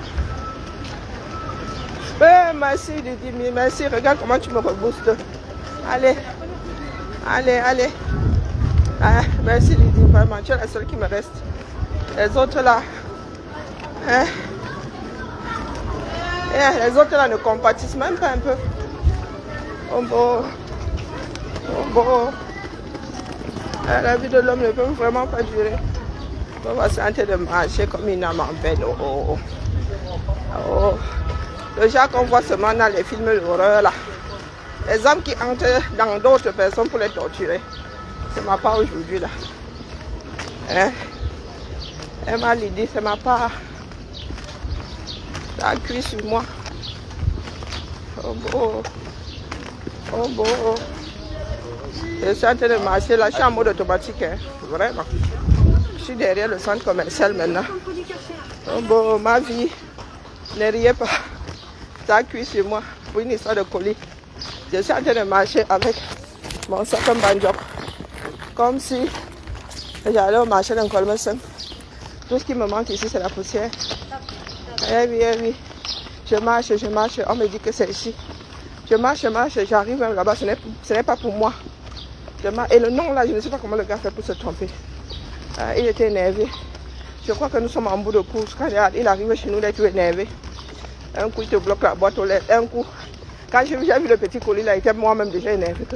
Merci Didi, merci. Regarde comment tu me reboostes. Allez. Allez. Ah, merci Didi, vraiment. Tu es la seule qui me reste. Les autres là. Hein? Les autres là ne compatissent même pas un peu. Oh bon. La vie de l'homme ne peut vraiment pas durer. On va s'arrêter de marcher comme une âme en peine. Oh. Le genre qu'on voit seulement dans les films d'horreur là. Les hommes qui entrent dans d'autres personnes pour les torturer. C'est ma part aujourd'hui là. Hein? Elle m'a dit, c'est ma part. Ça a cuit sur moi. Oh beau. Oh beau. Je suis en train de marcher là, je suis en mode automatique. Hein? Vraiment. Je suis derrière le centre commercial maintenant. Oh beau, ma vie. Ne riez pas. Ça a cuit sur moi pour une histoire de colis. Je suis en train de marcher avec mon sac en banjo. Comme si j'allais au marché d'un Colmeson. Tout ce qui me manque ici, c'est la poussière. Eh oui, eh oui. Je marche. On me dit que c'est ici. Je marche. J'arrive même là-bas. Ce n'est pas pour moi. Et le nom là, je ne sais pas comment le gars fait pour se tromper. Il était énervé. Je crois que nous sommes en bout de course. Quand il arrive chez nous, il est tout énervé. Un coup, il te bloque la boîte aux lettres. Un coup, quand j'ai vu le petit colis là, il était moi-même déjà énervé.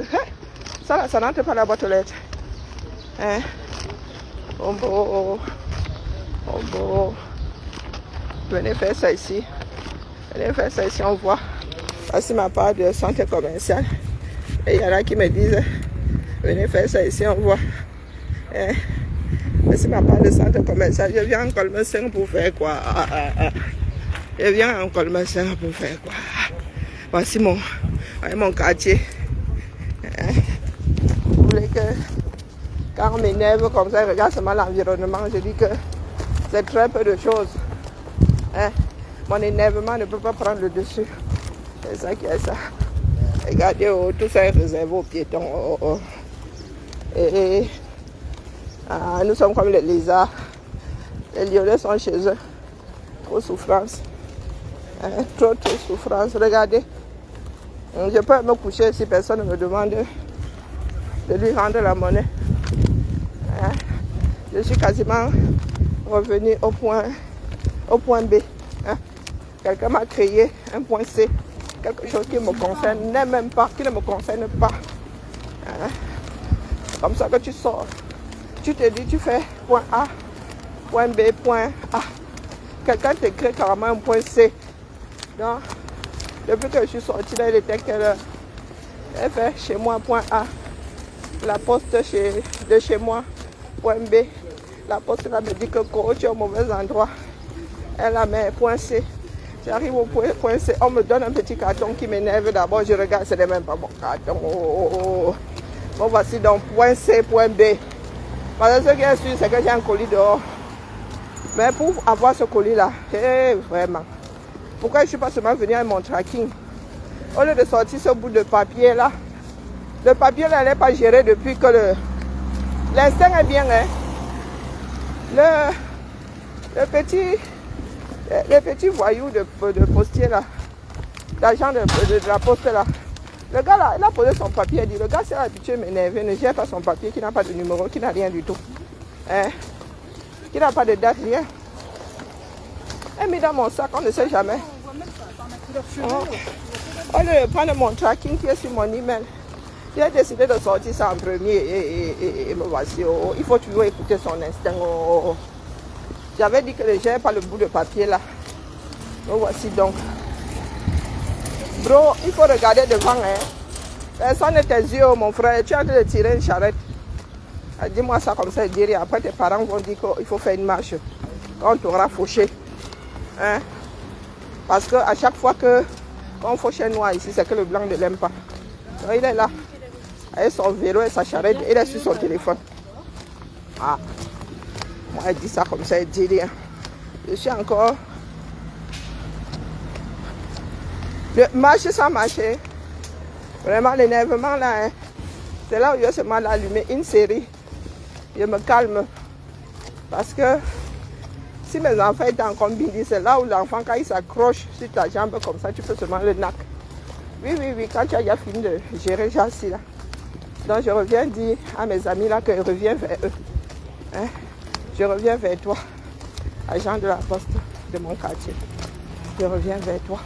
Ça n'entre pas la boîte aux lettres. Hein? Oh beau. Oh beau. Venez faire ça ici. On voit. Voici ma part de centre commercial. Et il y en a qui me disent, venez faire ça ici, on voit. Hein? Voici ma part de centre commercial. Je viens en Colmeson pour faire quoi? Je viens en Colmeson pour faire quoi? Voici mon quartier. Hein? Vous voulez que quand on m'énerve comme ça, regarde seulement l'environnement, je dis que c'est très peu de choses. Hein? Mon énervement ne peut pas prendre le dessus. C'est ça qui est ça. Regardez, tout ça est réservé aux piétons. Nous sommes comme les lézards. Les lionnés sont chez eux. Trop souffrance. Hein? Trop souffrance. Regardez. Je peux me coucher si personne ne me demande de lui rendre la monnaie. Hein? Je suis quasiment revenu au point B. Hein? Quelqu'un m'a créé un point C. Quelque chose qui me concerne, même pas, qui ne me concerne pas. Hein? Comme ça que tu sors. Tu te dis, tu fais point A, point B, point A. Quelqu'un te crée carrément un point C. Donc, depuis que je suis sortie là, il était quelle heure? Elle fait chez moi point A. La poste de chez moi, point B. La poste là me dit que tu es au mauvais endroit. Elle la met point C. J'arrive au point C. On me donne un petit carton qui m'énerve. D'abord, je regarde, ce n'est même pas mon carton. Bon, voici donc point C, point B. Parce que ce qui est sûr, c'est que j'ai un colis dehors. Mais pour avoir ce colis-là, vraiment, pourquoi je ne suis pas seulement venue avec mon tracking? Au lieu de sortir ce bout de papier là, le papier là n'est pas géré depuis que l'instinct est bien. Hein? Le petit voyou de postier là, l'agent de la poste là, le gars là, il a posé son papier, il dit, le gars s'est habitué à m'énerver, ne gère pas son papier, qui n'a pas de numéro, qui n'a rien du tout. Hein? Qui n'a pas de date, rien. Elle met dans mon sac, on ne sait jamais. Au lieu de prendre mon tracking qui est sur mon email, j'ai décidé de sortir ça en premier et me voici. Il faut toujours écouter son instinct. J'avais dit que je ne gère pas le bout de papier là. Me voici donc. Bro, il faut regarder devant. Hein. Personne ne tes yeux, mon frère. Tu es en train de tirer une charrette. Dis-moi ça comme ça, et après tes parents vont dire qu'il faut faire une marche. Quand on t'aura fauché. Hein? Parce qu'à chaque fois qu'on fauche un noir ici, c'est que le blanc ne l'aime pas. Donc il est là. Avec son vélo et sa charrette, il est sur son téléphone. Ah. Moi, elle dit ça comme ça, elle dit rien. Je suis encore... Marcher sans marcher. Vraiment, l'énervement là, hein. C'est là où je se mal allumé une série. Je me calme. Parce que si mes enfants étaient en combini, c'est là où l'enfant, quand il s'accroche sur ta jambe comme ça, tu peux seulement le nac. Oui, quand tu as déjà fini de gérer Jassi là. Donc je reviens dire à mes amis là que je reviens vers eux. Hein? Je reviens vers toi, agent de la poste de mon quartier. Je reviens vers toi.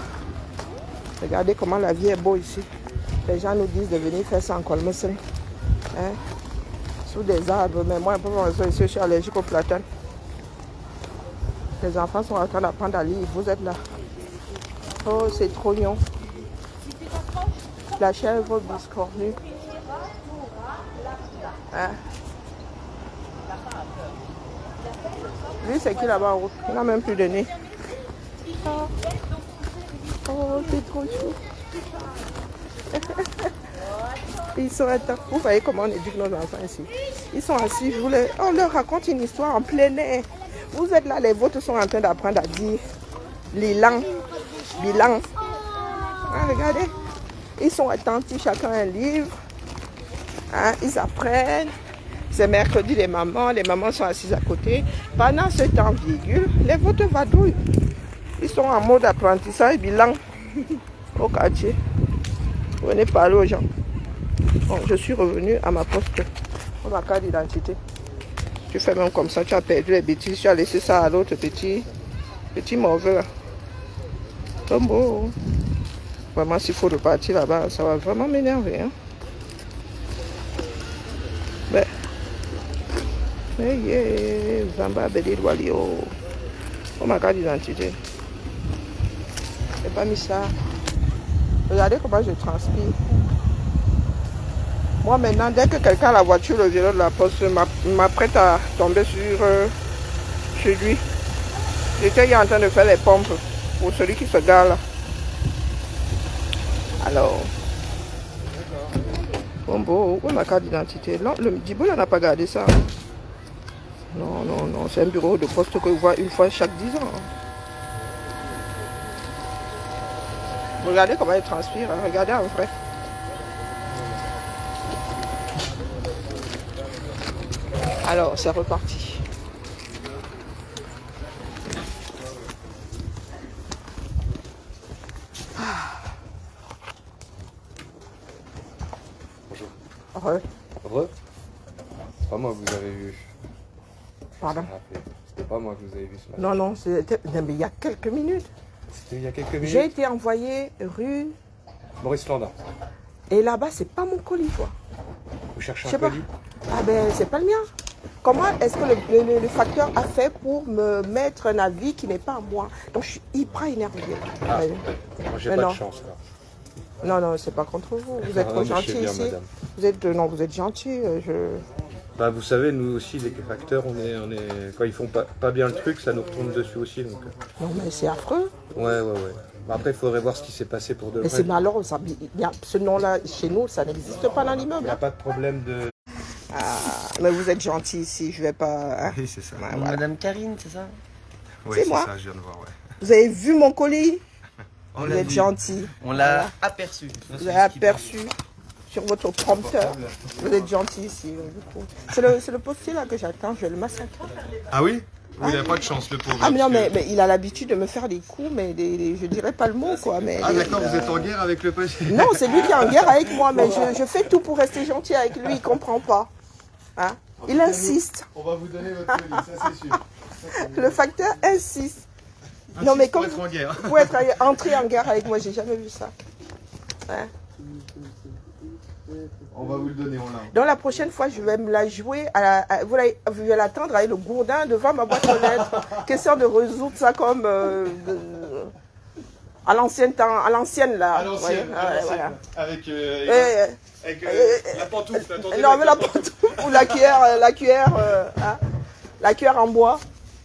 Regardez comment la vie est beau ici. Les gens nous disent de venir faire ça en Colmeson. Hein? Sous des arbres, mais moi, pour l'instant, je suis allergique au platane. Les enfants sont en train d'apprendre à lire. Vous êtes là. Oh, c'est trop mignon. La chèvre biscornue. Hein? Lui, c'est qui là-bas en route? Il n'a même plus de nez. Oh, c'est trop chou. Ils sont atteints. Vous voyez comment on éduque nos enfants ici. Ils sont assis, on leur raconte une histoire en plein air. Vous êtes là, les vôtres sont en train d'apprendre à dire bilan. Ah, regardez, ils sont attentifs, chacun un livre. Hein, ils apprennent. C'est mercredi, les mamans sont assises à côté. Pendant ce temps, virgule, les vôtres vadrouillent. Ils sont en mode apprentissage bilan au quartier. Venez parler aux gens. Bon, je suis revenue à ma poste. Ma carte d'identité. Tu fais même comme ça, tu as perdu les bêtises, tu as laissé ça à l'autre petit mauvais. Oh bon. Vraiment, s'il faut repartir là-bas, ça va vraiment m'énerver. Hein? Mais yeah, Zamba Bedi Walio. Oh, ma carte d'identité. J'ai pas mis ça. Regardez comment je transpire. Moi maintenant, dès que quelqu'un a la voiture, le vélo de la poste, m'apprête à tomber chez lui. J'étais en train de faire les pompes pour celui qui se gare là. Alors, bon, où est ma carte d'identité? Non, le Djibo n'a pas gardé ça. Non, c'est un bureau de poste que je vois une fois chaque 10 ans. Regardez comment il transpire, hein. Regardez en vrai. Alors, c'est reparti. Bonjour. Heureux? C'est pas moi que vous avez vu. Pardon? C'était pas moi que vous avez vu ce matin. Non, c'était il y a quelques minutes. C'était il y a quelques minutes? J'ai été envoyé rue... Maurice Landin. Et là-bas, c'est pas mon colis, quoi. Vous cherchez un colis? Ah ben, c'est pas le mien. Comment est-ce que le facteur a fait pour me mettre un avis qui n'est pas à moi? Donc je suis hyper énervée. Ah, moi j'ai pas de chance là. Non, c'est pas contre vous. Vous êtes trop gentil ici. Madame. Vous êtes gentil. Bah, vous savez, nous aussi, les facteurs, on est... quand ils font pas bien le truc, ça nous retourne dessus aussi. Donc... Non, mais c'est affreux. Ouais. Bah, après, il faudrait voir ce qui s'est passé pour de vrai. Mais c'est malheureux. Ce nom-là, chez nous, ça n'existe pas dans l'immeuble. Il n'y a pas de problème de... Ah, mais vous êtes gentil ici, je vais pas... Oui, c'est ça. Voilà. Madame Karine, c'est ça? Oui, c'est ça, je viens de voir, ouais. Vous avez vu mon colis? Vous êtes gentil. On l'a aperçu. Vous avez aperçu sur votre prompteur. Vous êtes gentil ici. C'est le postier là que j'attends, je vais le massacrer. Ah oui? Oui, il n'a pas de chance, le pauvre. Ah mais non, mais il a l'habitude de me faire des coups, mais je dirais pas le mot, quoi. Mais ah d'accord, vous êtes en guerre avec le postier? Non, c'est lui qui est en guerre avec moi, mais je fais tout pour rester gentil avec lui, il comprend pas. Hein? Il insiste. On va vous donner votre colis, ça c'est sûr. Le facteur insiste. Non mais comme pour être en guerre. Pour être entré en guerre avec moi, j'ai jamais vu ça. Hein? On va vous le donner, on l'a. Donc la prochaine fois, je vais me la jouer, vous allez l'attendre avec le gourdin devant ma boîte aux lettres. Question de résoudre ça comme à l'ancien temps, à l'ancienne là. À l'ancienne, voilà. Avec la pantoufle, attendez. Non mais la pantoufle ou la cuillère en bois.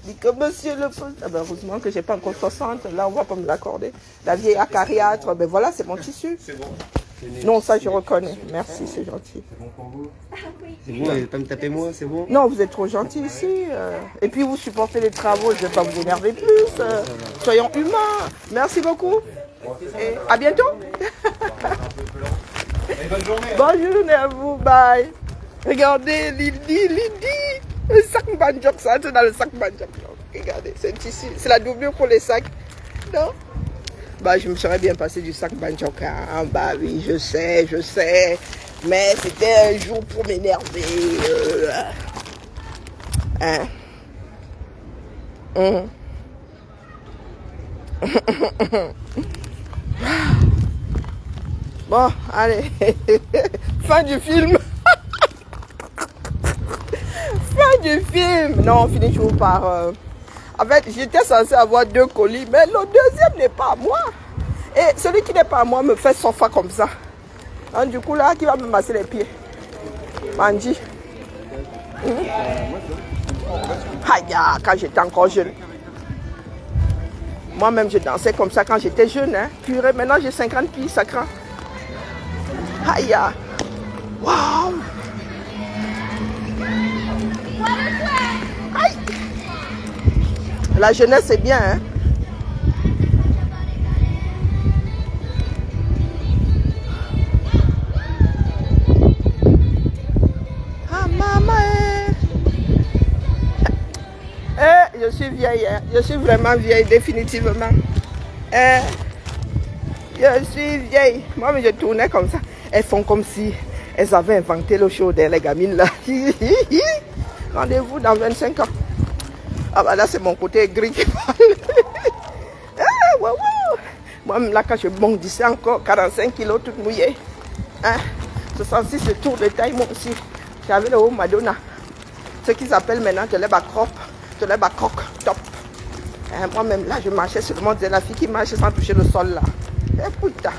Dit que monsieur le poste, ah ben heureusement que j'ai pas encore 60, là on va pas me l'accorder. La vieille acariâtre, ben voilà, c'est mon tissu. C'est bon. Non, ça je reconnais. Merci, c'est gentil. C'est bon pour vous? C'est bon, vous n'allez pas me taper moi, c'est bon? Non, vous êtes trop gentil ici. Et puis vous supportez les travaux, je ne vais pas vous énerver plus. Soyons humains. Merci beaucoup. Et à bientôt. Et bonne journée. Bonne journée à vous. Bye. Regardez, Lydie. Le sac Banjok, ça entre dans le sac Banjok. Regardez, c'est un tissu. C'est la doublure pour les sacs. Non? Bah, je me serais bien passé du sac Banjok. Hein. Bah oui, je sais. Mais c'était un jour pour m'énerver. Bon, allez. Fin du film. Fin du film. Non, on finit toujours par... En fait, j'étais censé avoir 2 colis, mais le deuxième n'est pas à moi. Et celui qui n'est pas à moi me fait 100 fois comme ça. Donc, du coup, là, qui va me masser les pieds? Mandy. Aïe, quand j'étais encore jeune. Moi-même, je dansais comme ça quand j'étais jeune. Hein. Purée, maintenant j'ai 50 pieds, ça craint. Aïe, waouh. Aïe. La jeunesse, c'est bien, hein. Ah, maman. Je suis vieille, hein. Je suis vraiment vieille, définitivement. Je suis vieille. Moi, je tournais comme ça. Elles font comme si elles avaient inventé l'eau chaude, les gamines là. Rendez-vous dans 25 ans. Ah bah là, c'est mon côté gris qui parle. Moi, là, quand je bondissais encore, 45 kilos, toute mouillée. 66, le tour de taille, moi aussi. J'avais le haut Madonna. Ce qu'ils appellent maintenant de l'eba crop. De l'eba croc top. Moi-même, là, je marchais sur le monde de la fille qui marche sans toucher le sol, là. Putain.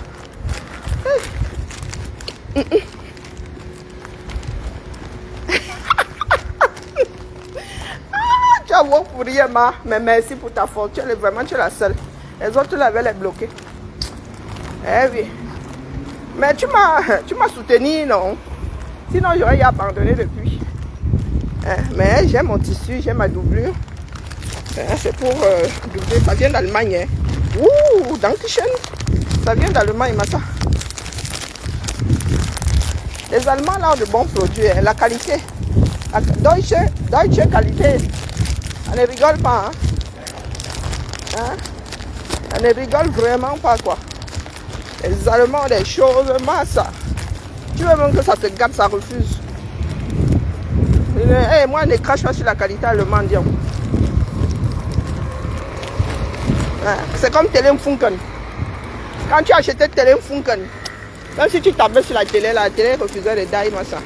Tu as voir pour rien, mais merci pour ta faute. Tu es vraiment tu es la seule. Les autres, tu l'avais les bloqués. Eh oui. Mais tu m'as soutenu, non? Sinon, j'aurais abandonné depuis. Mais j'ai mon tissu, j'ai ma doublure. C'est pour doubler. Ça vient d'Allemagne. Ouh, Dankeschön. Ça vient d'Allemagne, ça. Les Allemands là ont de bons produits. La qualité. La Deutsche qualité. On ne rigole pas. Hein? On ne rigole vraiment pas, quoi. Les Allemands ont des choses, massa. Tu veux même que ça se gâte, ça refuse. Hey, moi, ne crache pas sur la qualité allemande. C'est comme Telefunken. Quand tu achetais Telefunken, même si tu tapais sur la télé refusait de dire ça.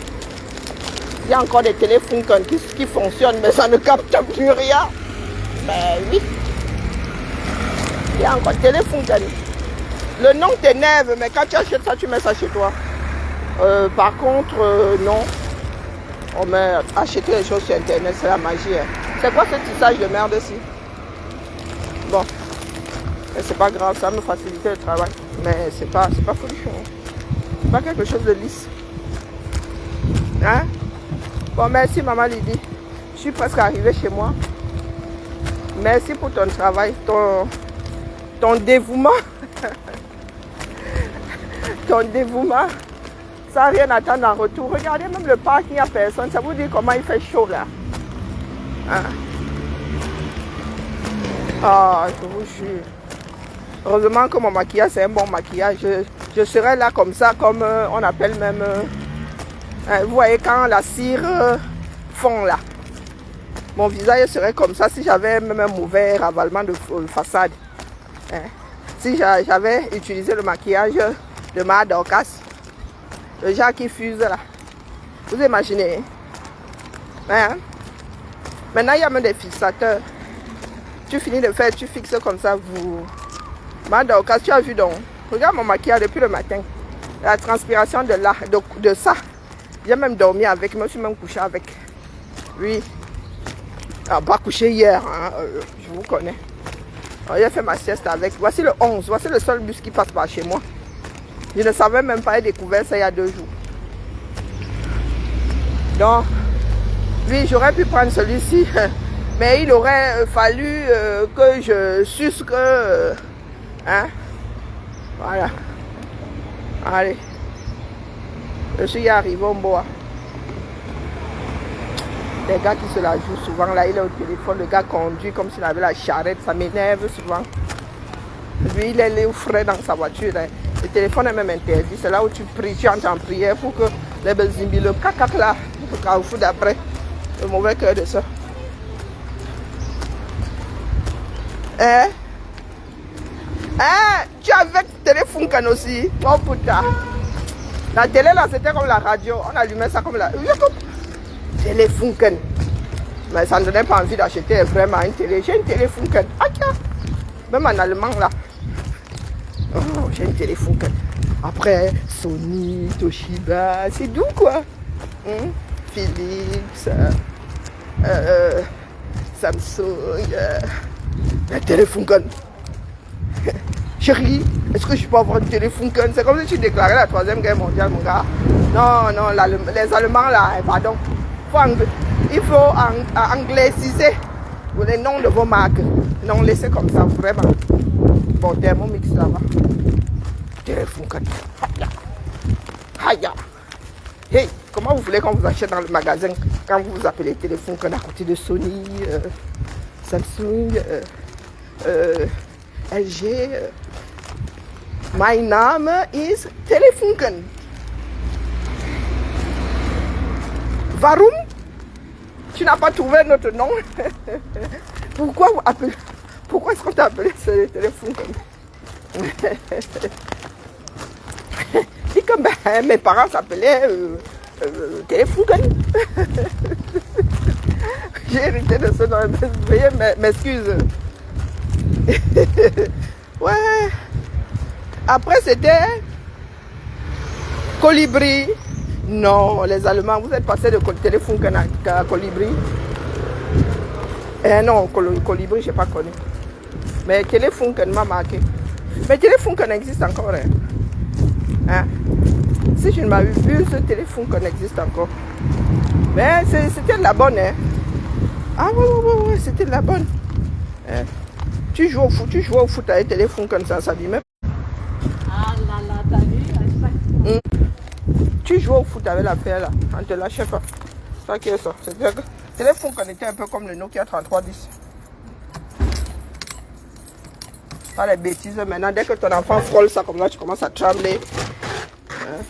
Il y a encore des Telefunken qui fonctionnent, mais ça ne capte plus rien. Ben oui. Il y a encore Telefunken. Le nom t'énerve, mais quand tu achètes ça, tu mets ça chez toi. Par contre, non. On met acheter les choses sur Internet, c'est la magie. Hein. C'est quoi ce tissage de merde ici? Bon. C'est pas grave, ça me facilite le travail. Mais c'est pas folichon. C'est pas quelque chose de lisse. Hein? Bon, merci maman Lydie. Je suis presque arrivée chez moi. Merci pour ton travail, ton dévouement. Ton dévouement. Sans rien attendre en retour. Regardez même le parc, il n'y a personne. Ça vous dit comment il fait chaud là. Hein? Ah, je vous jure. Heureusement que mon maquillage, c'est un bon maquillage. Je serais là comme ça, comme on appelle même... vous voyez quand la cire fond là. Mon visage serait comme ça si j'avais même un mauvais ravalement de façade. Hein? Si j'avais utilisé le maquillage de ma Dorcas, le genre qui fuse là. Vous imaginez? Hein? Maintenant, il y a même des fixateurs. Tu finis de faire, tu fixes comme ça, vous... Madame, tu as vu donc, regarde mon maquillage depuis le matin. La transpiration de ça. J'ai même dormi avec, je me suis même couché avec. Oui. Ah, pas couché hier, hein, je vous connais. J'ai fait ma sieste avec. Voici le 11, voici le seul bus qui passe par chez moi. Je ne savais même pas, j'ai découvert ça il y a 2 jours. Donc, oui, j'aurais pu prendre celui-ci, mais il aurait fallu que je suce que... hein? Voilà. Allez. Je suis arrivé au bois. Les gars qui se la jouent souvent, là, il est au téléphone, le gars conduit comme s'il avait la charrette, ça m'énerve souvent. Lui, il est frais dans sa voiture. Hein. Le téléphone est même interdit, c'est là où tu pries, tu entres en prière pour que les belzimbi, le cacac là, le carrefour d'après, le mauvais cœur de ça. Hein? Hein? Tu avais Telefunken aussi? Oh putain! La télé là, c'était comme la radio, on allumait ça comme la... Telefunken. Mais ça ne donnait pas envie d'acheter vraiment une télé. J'ai une Telefunken. Ah tiens! Même en allemand là. Oh, j'ai une Telefunken. Après, Sony, Toshiba, c'est doux quoi. Philips, Samsung, un téléphone. Chérie, est-ce que je peux avoir un téléphone? C'est comme si tu déclarais la 3e guerre mondiale, mon gars. Non, non, les Allemands là, pardon. Il faut angliciser les noms de vos marques. Non, laissez comme ça, vraiment. Bon, Thermomix là-bas. Téléphone. Haya. Hey, comment vous voulez qu'on vous achète dans le magasin quand vous vous appelez téléphone à côté de Sony, Samsung, LG? My name is Telefunken. Varum? Tu n'as pas trouvé notre nom? Pourquoi est-ce qu'on t'a appelé ce téléphone? Et comme mes parents s'appelaient Telefunken. J'ai hérité de ce nom. Veuillez m'excuser. Ouais. Après c'était Colibri. Non, les Allemands, vous êtes passés de Telefunken à Colibri. Non, Colibri, je n'ai pas connu. Mais Telefunken m'a marqué. Mais Telefunken existe encore. Hein? Si je ne m'avais vu, ce Telefunken existe encore. Mais c'était de la bonne. Hein? Ah ouais, c'était de la bonne. Hein? Tu joues au foot avec Telefunken, ça dit même. Ah là là, t'as vu à chaque fois. Tu joues au foot avec l'affaire là, on te lâchait pas. Ça qui est ça. Telefunken était un peu comme le Nokia 3310. Pas les bêtises maintenant, dès que ton enfant frôle ça comme là, tu commences à trembler. Hein?